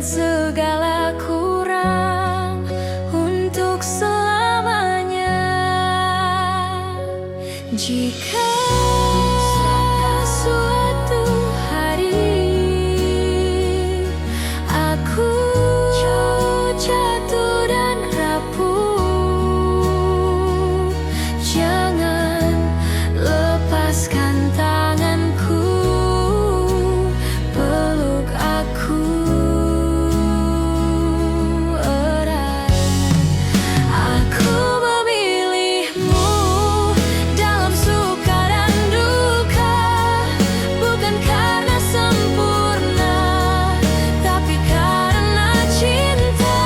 segala kurang untuk selamanya. Jika suatu hari aku jatuh dan rapuh, jangan lepaskan tanganku, peluk aku erat. Aku memilihmu dalam suka dan duka, bukan karena sempurna, tapi karena cinta.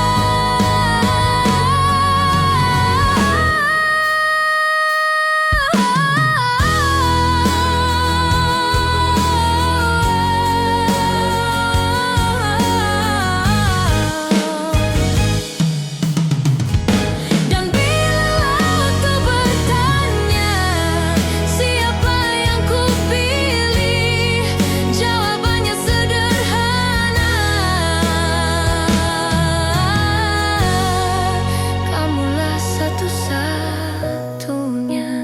Dan bila kau bertanya siapa yang kupilih, jawabannya sederhana: kamulah satu-satunya.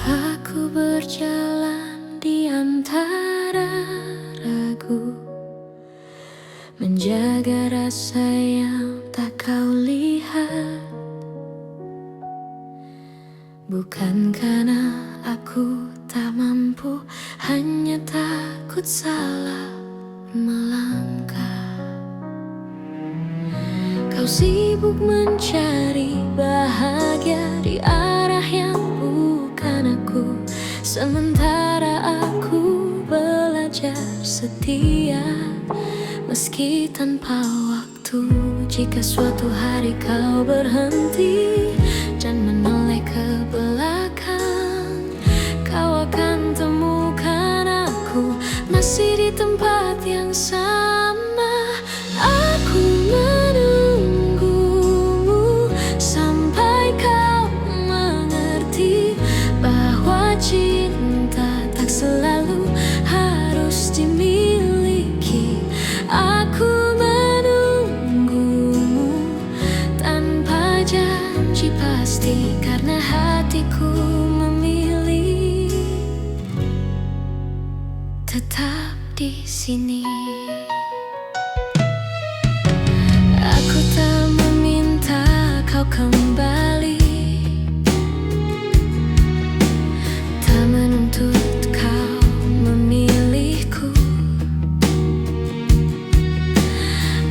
Aku berjalan di antara ragu, menjaga rasa yang tak kau lihat. Bukan karena aku tak mampu, hanya takut salah melangkah. Kau sibuk mencari bahagia di arah yang bukan aku, sementara aku belajar setia meski tanpa waktu. Jika suatu hari kau berhenti dan menoleh ke belakang, kau akan temukan aku masih di tempat yang sama. Aku menunggumu sampai kau mengerti bahwa cinta tak selalu harus dimiliki. Aku menunggumu tanpa janji pasti, karena hatiku memilih tetap di sini. Aku tak meminta kau kembali, tak menuntut kau memilihku.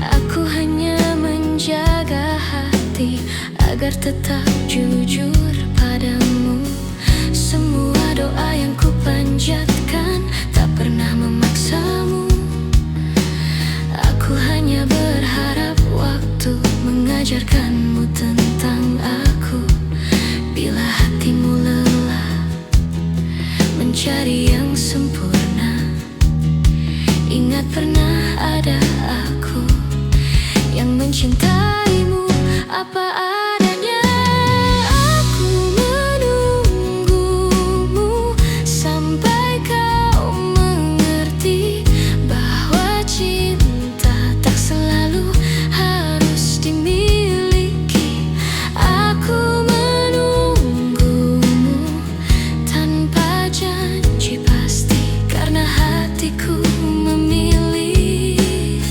Aku hanya menjaga hati agar tetap jujur padamu. Semua doa yang ku panjatkan tak pernah memaksamu. Aku hanya berharap waktu mengajarkanmu tentang aku. Bila hatimu lelah mencari yang sempurna, ingat pernah ada aku yang mencintaimu apa adanya. Aku menunggumu sampai kau mengerti bahwa cinta tak selalu harus dimiliki. Aku menunggumu tanpa janji pasti, karena hatiku memilih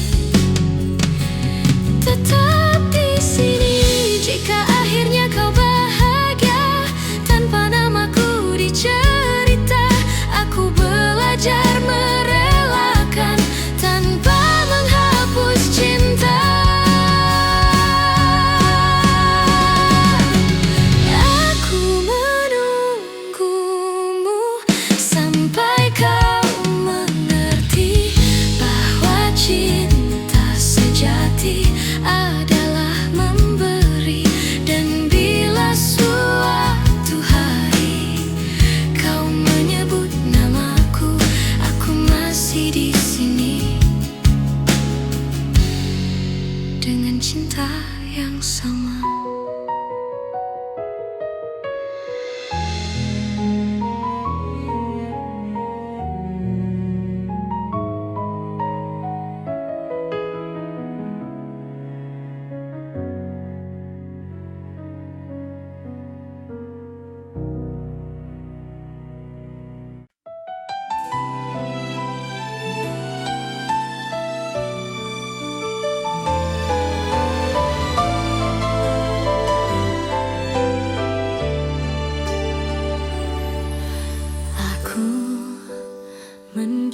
tetap di sini. Jika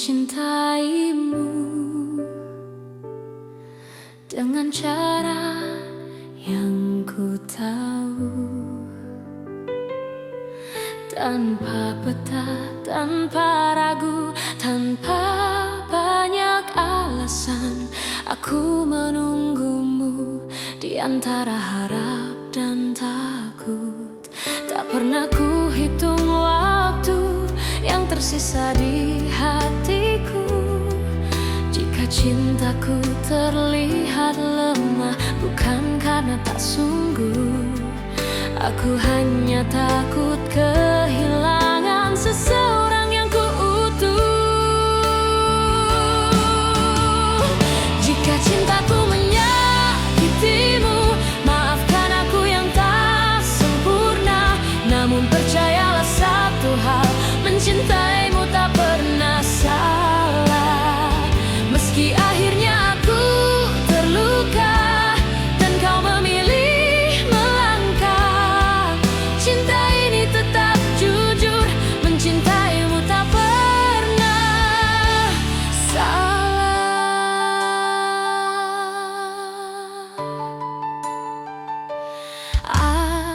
mencintaimu dengan cara yang ku tahu, tanpa peta, tanpa ragu, tanpa banyak alasan. Aku menunggumu di antara harap dan takut. Tak pernah ku hitung waktu yang tersisa di hatiku. Jika cintaku terlihat lemah, bukan karena tak sungguh. Aku hanya takut kehilangan seseorang yang ku utuh. Jika cintaku menyakitimu, maafkan aku yang tak sempurna. Namun percayalah satu hal, mencintaimu tak pernah salah. Meski akhirnya aku terluka dan kau memilih melangkah, cinta ini tetap jujur, mencintaimu tak pernah salah.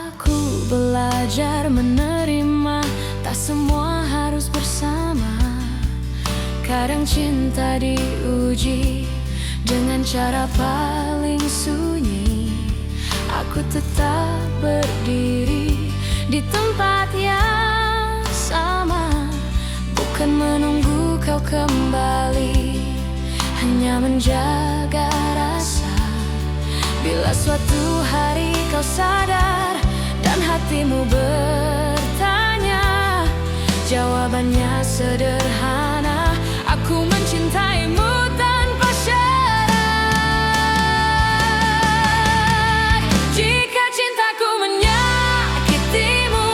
Aku belajar menerima, tak semua harus bersama. Kadang cinta diuji dengan cara paling sunyi. Aku tetap berdiri di tempat yang sama, bukan menunggu kau kembali, hanya menjaga rasa. Bila suatu hari kau sadar dan hatimu bertanya, jawabannya sederhana: aku mencintaimu tanpa syarat. Jika cintaku menyakitimu,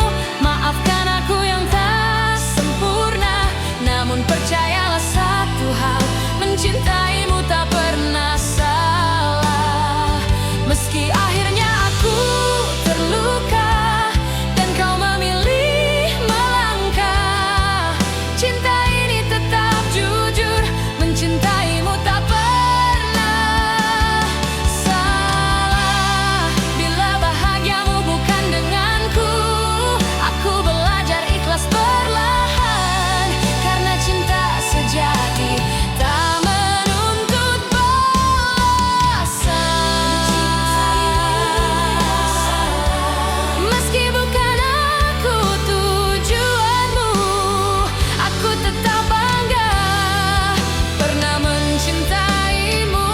maafkan aku yang tak sempurna. Namun percayalah satu hal, mencintaimu tak pernah salah. Meski akhirnya aku terluka dan kau memilih melangkah, cinta ini tetap jujur, mencintaimu tak pernah salah. Bila bahagiamu bukan denganku, aku belajar ikhlas perlahan, karena cinta sejati tak menuntut balasan. Meski bukan aku tujuanmu, aku tetap bangga pernah mencintaimu.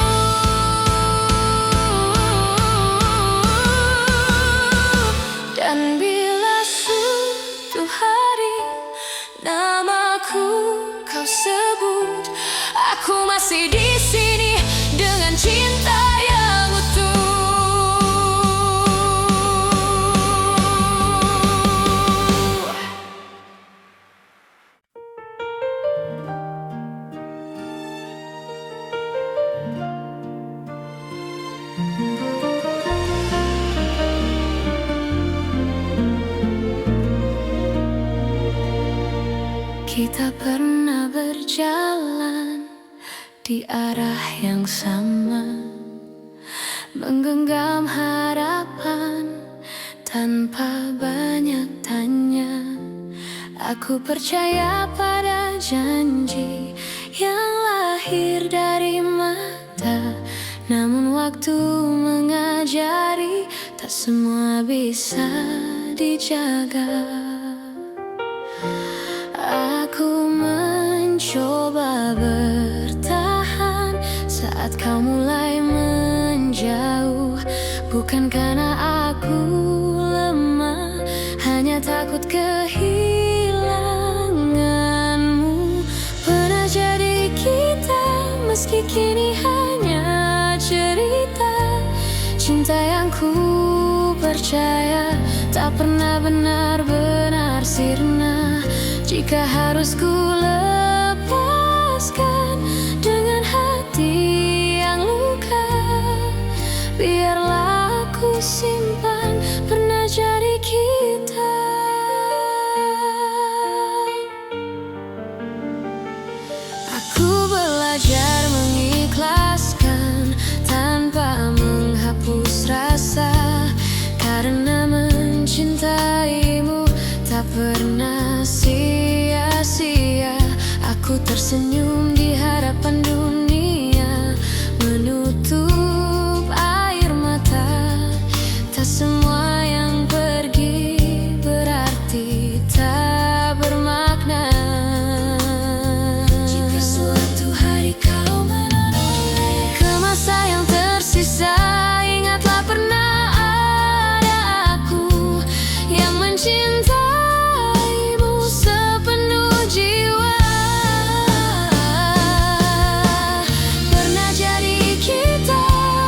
Dan bila suatu hari namaku kau sebut, aku masih di sini dengan cinta yang utuh. Kita pernah berjalan di arah yang sama, menggenggam harapan tanpa banyak tanya. Aku percaya pada janji yang lahir dari mata. Namun waktu mengajari, tak semua bisa dijaga. Aku mencoba bertahan saat kau mulai menjauh. Bukan karena aku lemah, hanya takut kehilanganmu. Pernah jadi kita, meski kini hanya cerita. Cinta yang ku percaya tak pernah benar-benar sirna. Jika harus ku lepaskan dengan hati yang luka, biarlah aku simpan pernah jadi kita. tersenyum di hadapan dunia, menutup air mata. Tak semua yang pergi berarti tak bermakna. Jika suatu hari kau menoleh ke masa yang tersisa, ingatlah pernah ada aku yang mencintaimu sepenuh jiwa. Pernah jadi kita,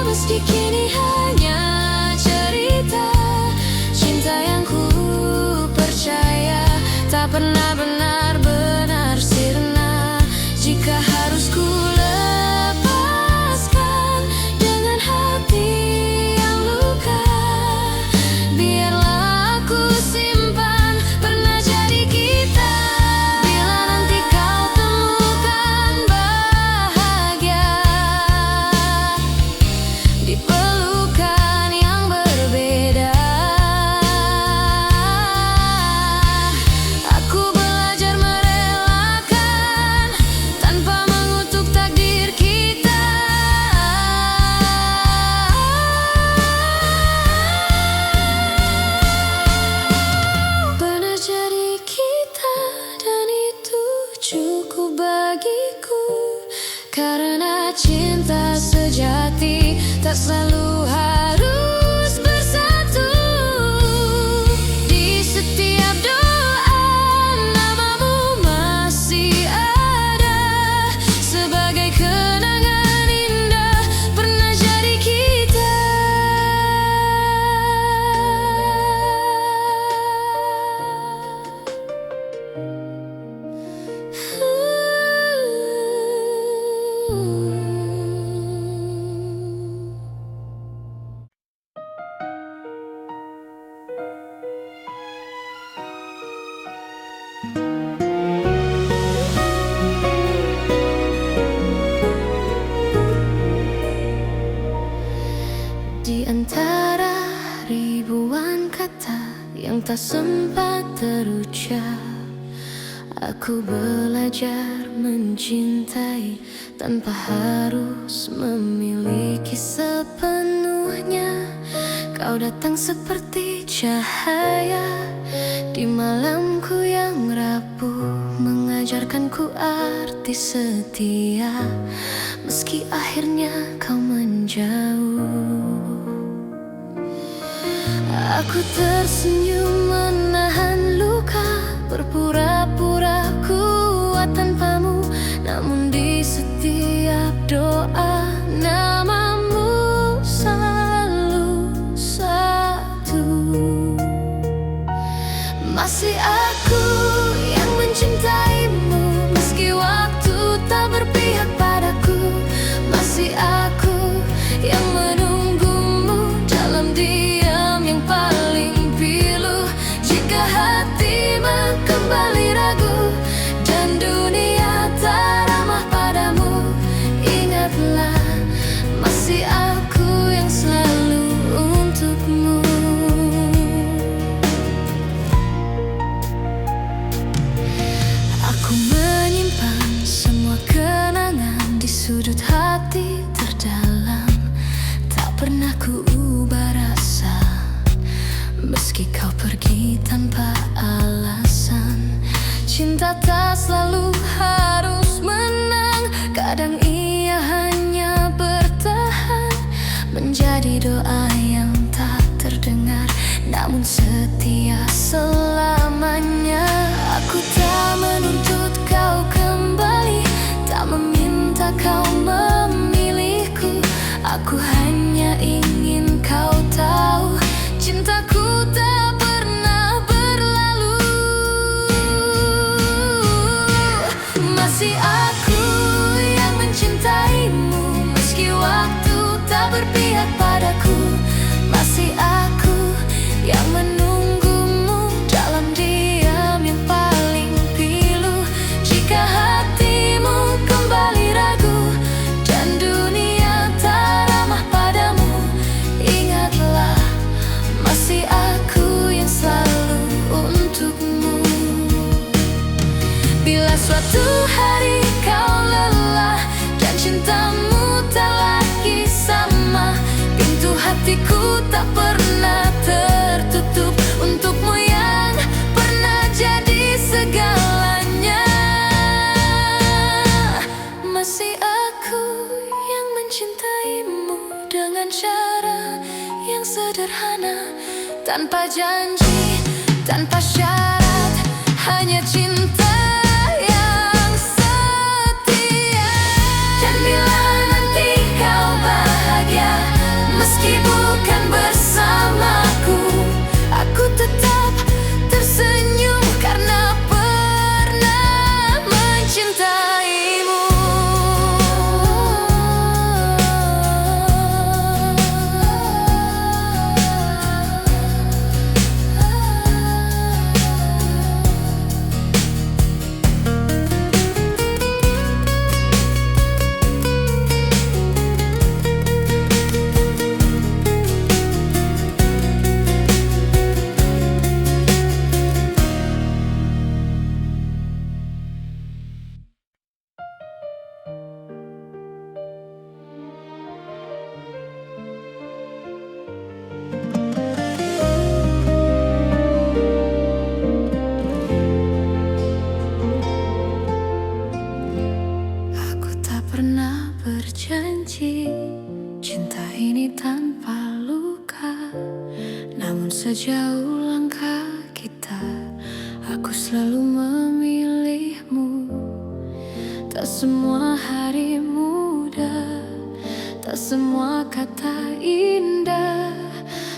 meski kini hanya cerita. Cinta yang ku percaya tak pernah benar-benar sirna. Jika harus ku lepaskan dengan hati yang luka, biarlah aku simpan pernah jadi kita. Bila nanti kau temukan bahagia di pelukan yang berbeda, aku belajar merelakan tanpa mengutuk takdir kita. Pernah jadi kita, dan itu cukup bagiku. Karena cinta sejati tak selalu harus bersatu. Di setiap doa namamu masih ada, sebagai kenangan indah pernah jadi kita. Di antara ribuan kata yang tak sempat terucap, aku belajar mencintai tanpa harus memiliki sepenuhnya. Kau datang seperti cahaya di malamku yang rapuh, mengajarkanku arti setia, meski akhirnya kau menjauh. Aku tersenyum menahan luka, berpura-pura kuat tanpamu. Namun di setiap doa namamu selalu satu. Masih aku yang mencintaimu, meski waktu tak berpihak padaku. Masih aku yang menunggumu dalam diam yang paling pilu. Jika hatimu kembali ragu dan dunia tak ramah padamu, ingatlah masih aku yang selalu untukmu. Aku menyimpan semua kenangan di sudut hati terdalam. Tak pernah ku ubah rasa, meski kau pergi tanpa alasan. Cinta tak selalu harus menang, kadang ia hanya bertahan, menjadi doa yang tak terdengar, namun setia selamanya. Aku tak menuntut kau kembali, tak meminta kau memilihku. Aku hanya ingin kau tahu, cintaku tak pernah berlalu. Masih aku yang mencintaimu, meski waktu tak berpihak padaku. Masih aku yang menunggumu dalam diam yang paling pilu. Jika hatimu kembali ragu dan dunia tak ramah padamu, ingatlah masih aku yang selalu untukmu. Bila suatu hari cintamu tak lagi sama. Pintu hatiku tak pernah tertutup untukmu yang pernah jadi segalanya. Masih aku yang mencintaimu dengan cara yang sederhana, tanpa janji, tanpa syarat, hanya cinta yang setia. Dan bila nanti kau bahagia, meski bukan bersamaku, aku tetap tersenyum karena pernah mencintaimu. Pernah berjanji cinta ini tanpa luka, namun sejauh langkah kita, aku selalu memilihmu. Tak semua hari mudah, tak semua kata indah,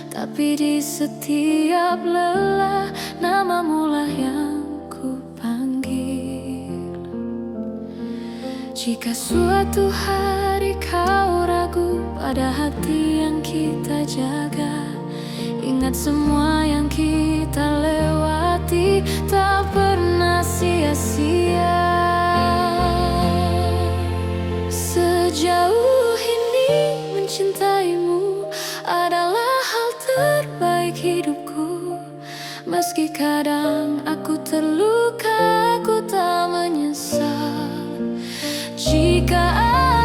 tapi di setiap lelah namamu lah yang ku panggil. Jika suatu hari kau ragu pada hati yang kita jaga, ingat semua yang kita lewati tak pernah sia-sia. Sejauh ini mencintaimu adalah hal terbaik hidupku. Meski kadang aku terluka, aku tak menyesal. Jika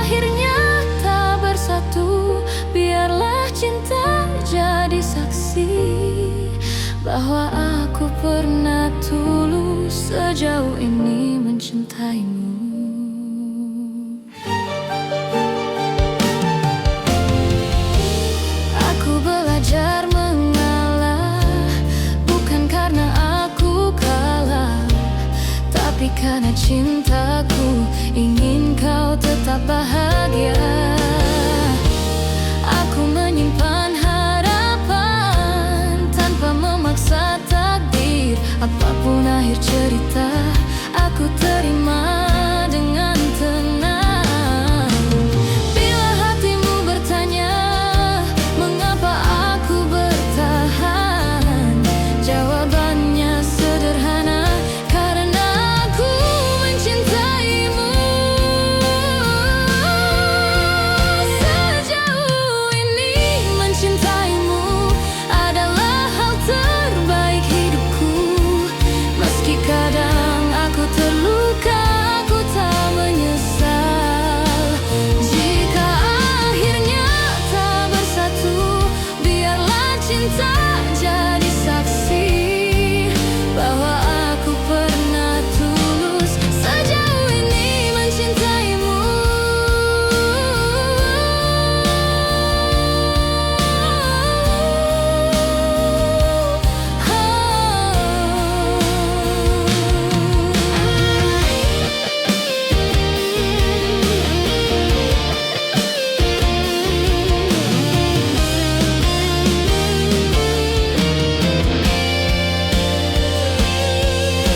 akhirnya tak bersatu, biarlah cinta jadi saksi bahwa aku pernah tulus sejauh ini mencintaimu. Aku belajar mengalah, bukan karena aku kalah, tapi karena cintaku ingin kau tetap bahagia. Aku menyimpan harapan tanpa memaksa takdir. Apapun akhir cerita, aku terima dengan tenang. Bila hatimu bertanya mengapa aku bertahan, jawabannya sederhana, karena aku mencintaimu. Sejauh ini mencintaimu adalah hal terbaik hidupku. Meski kadang aku terluka, aku tak menyesal. Jika akhirnya tak bersatu, biarlah cinta jadi saksi bahwa aku pernah tulus sejauh ini mencintaimu.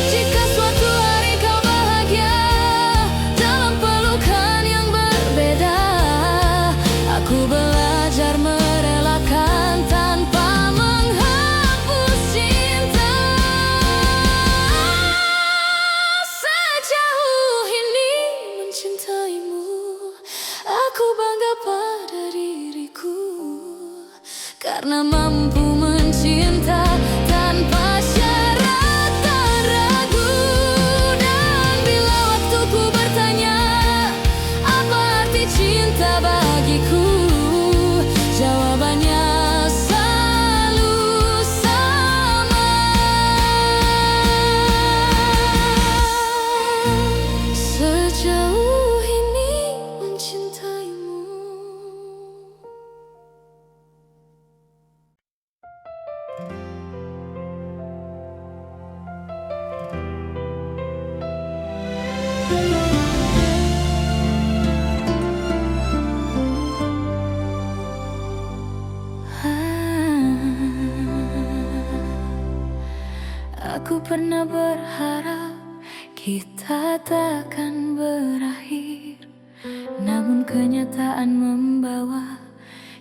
Jika suatu hari kau bahagia dalam pelukan yang berbeda, aku belajar merelakan tanpa menghapus cinta. Sejauh ini mencintaimu, aku bangga pada diriku, karena mampu mencinta tanpa syarat dan ragu. Dan bila waktuku bertanya apa arti cinta, pernah berharap kita takkan berakhir, namun kenyataan membawa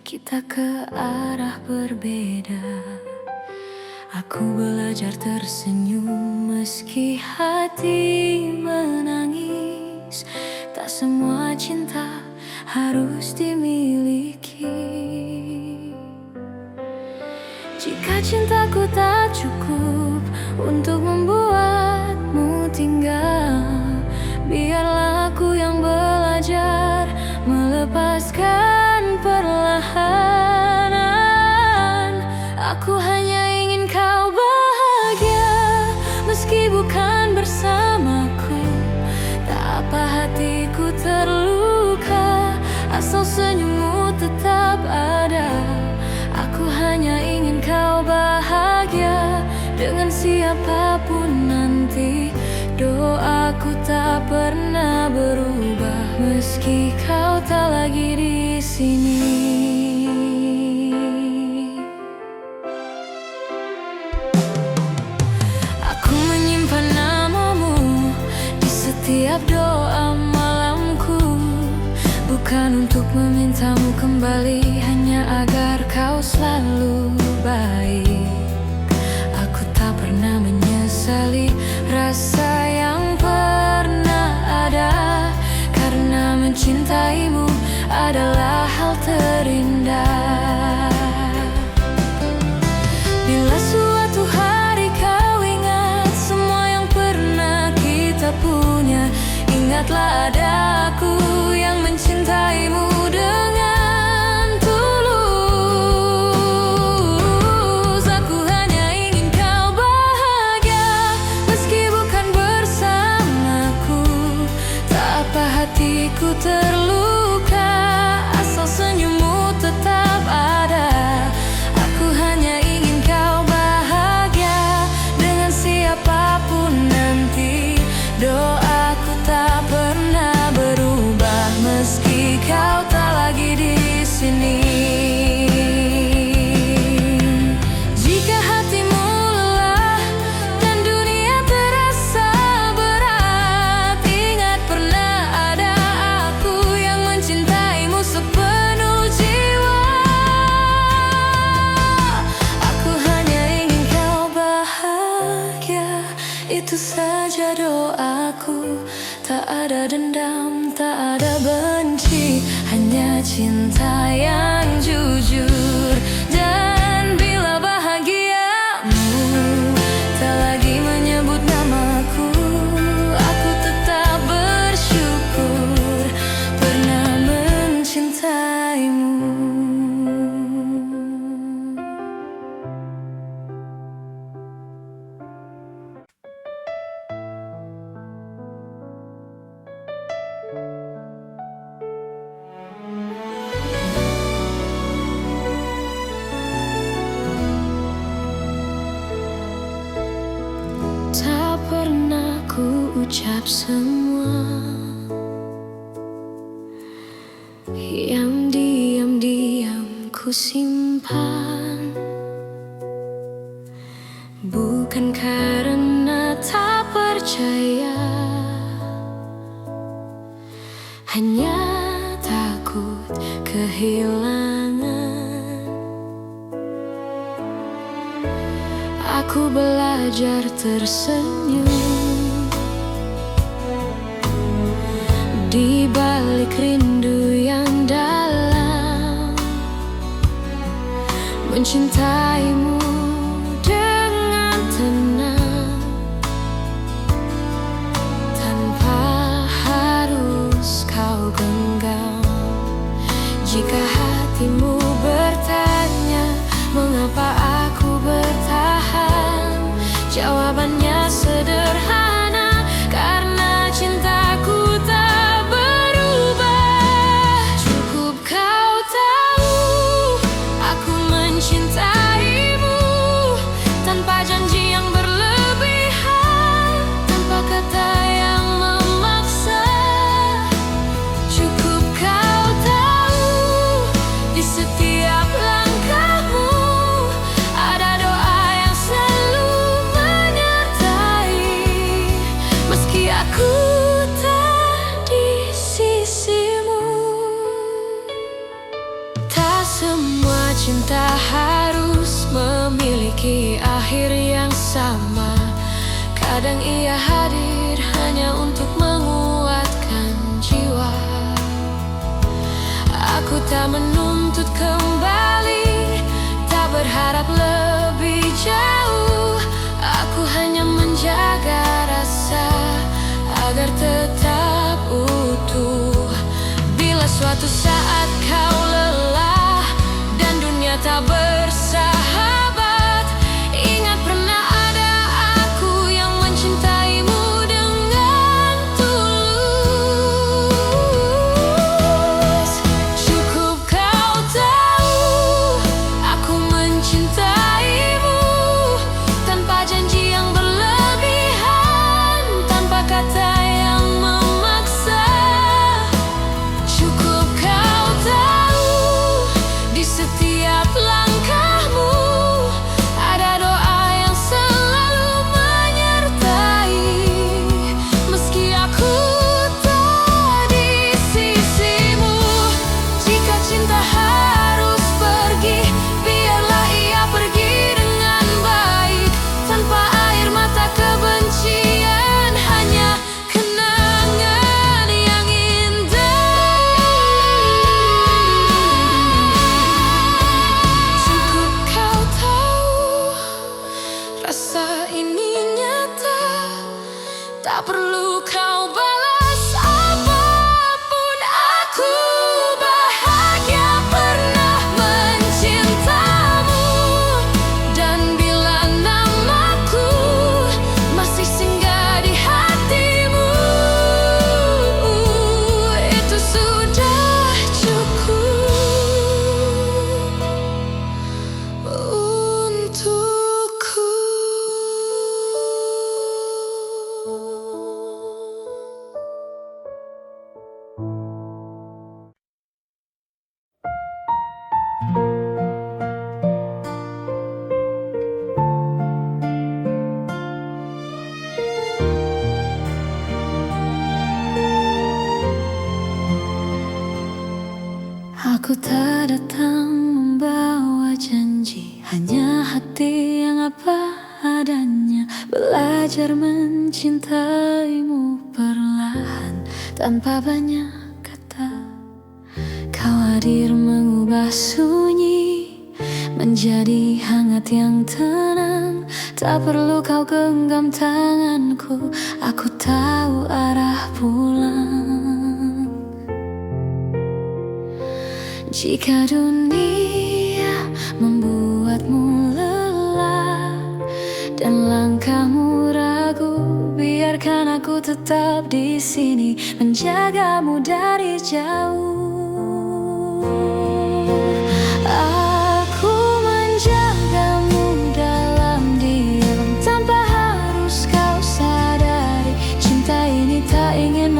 kita ke arah berbeda. Aku belajar tersenyum meski hati menangis. Tak semua cinta harus dimiliki. Jika cintaku tak cukup untuk membuatmu tinggal, biarlah aku yang belajar melepaskan perlahan. Aku hanya ingin kau bahagia, meski bukan bersamaku. Tak apa hatiku terluka, asal senyummu tetap ada. Aku hanya ingin kau bahagia dengan siapapun nanti. Doaku tak pernah berubah meski kau tak lagi di sini. Aku menyimpan namamu di setiap doa malamku, bukan untuk memintamu kembali, hanya agar kau selalu baik. Aku tak pernah menyesali rasa yang pernah ada, karena mencintaimu adalah hal terindah. Bila suatu hari kau ingat semua yang pernah kita punya, ingatlah ada aku yang mencintaimu dengan tulus. Aku hanya ingin kau bahagia meski bukan bersamaku. Tak apa hatiku terluka, asal senyummu tetap ada. Aku hanya ingin kau bahagia dengan siapapun nanti. Doaku tak pernah berubah meski kau tak lagi di sini. Jika hatimu lelah dan dunia terasa berat, ingat pernah ada aku yang mencintaimu sepenuh jiwa. Aku hanya ingin kau bahagia, itu saja doaku. Tak ada dendam, tak ada benci, hanya cinta yang jujur. Dan bila bahagiamu tak lagi menyebut namaku, aku tetap bersyukur pernah mencintaimu. Tak pernah ku ucap semua yang diam-diam ku simpan, bukan karena tak percaya, hanya takut kehilangan. Aku belajar tersenyum di balik rindu yang dalam, mencintaimu dengan tenang, tanpa harus kau genggam. Jika hatimu bertanya mengapa aku bertahan, jawabannya sederhana, karena cintaku tak berubah. Cukup kau tahu aku mencintaimu bersama. Kadang ia hadir hanya untuk menguatkan jiwa. Aku tak menuntut kembali, tak berharap lebih jauh. Aku hanya menjaga rasa agar tetap utuh. Bila suatu saat kau lelah dan dunia tak bersahabat, ingat pernah ada aku yang mencintaimu dengan tulus. Cukup kau tahu aku mencintaimu, tanpa janji yang berlebihan, tanpa kata yang memaksa. Cukup kau tahu di setiap langkahmu ada doa yang selalu menyertai. Meski aku tak di sisimu, jika cinta harus pergi, biarlah ia pergi dengan baik, tanpa air mata kebencian, hanya kenangan yang indah. Cukup kau tahu rasa ini nyata, tak perlu kau balas apapun. Aku bahagia pernah mencintamu, dan bila namaku masih singgah di hatimu, itu sudah cukup untukku. Aku tak datang membawa janji, hanya hati yang apa adanya. Belajar mencintaimu perlahan, tanpa banyak kata. Kau hadir mengubah sunyi menjadi hangat yang tenang. Tak perlu kau genggam tanganku, aku tahu arah pulang. Jika dunia membuatmu lelah dan langkahmu ragu, biarkan aku tetap di sini menjagamu dari jauh. Aku menjagamu dalam diam, tanpa harus kau sadari. Cinta ini tak ingin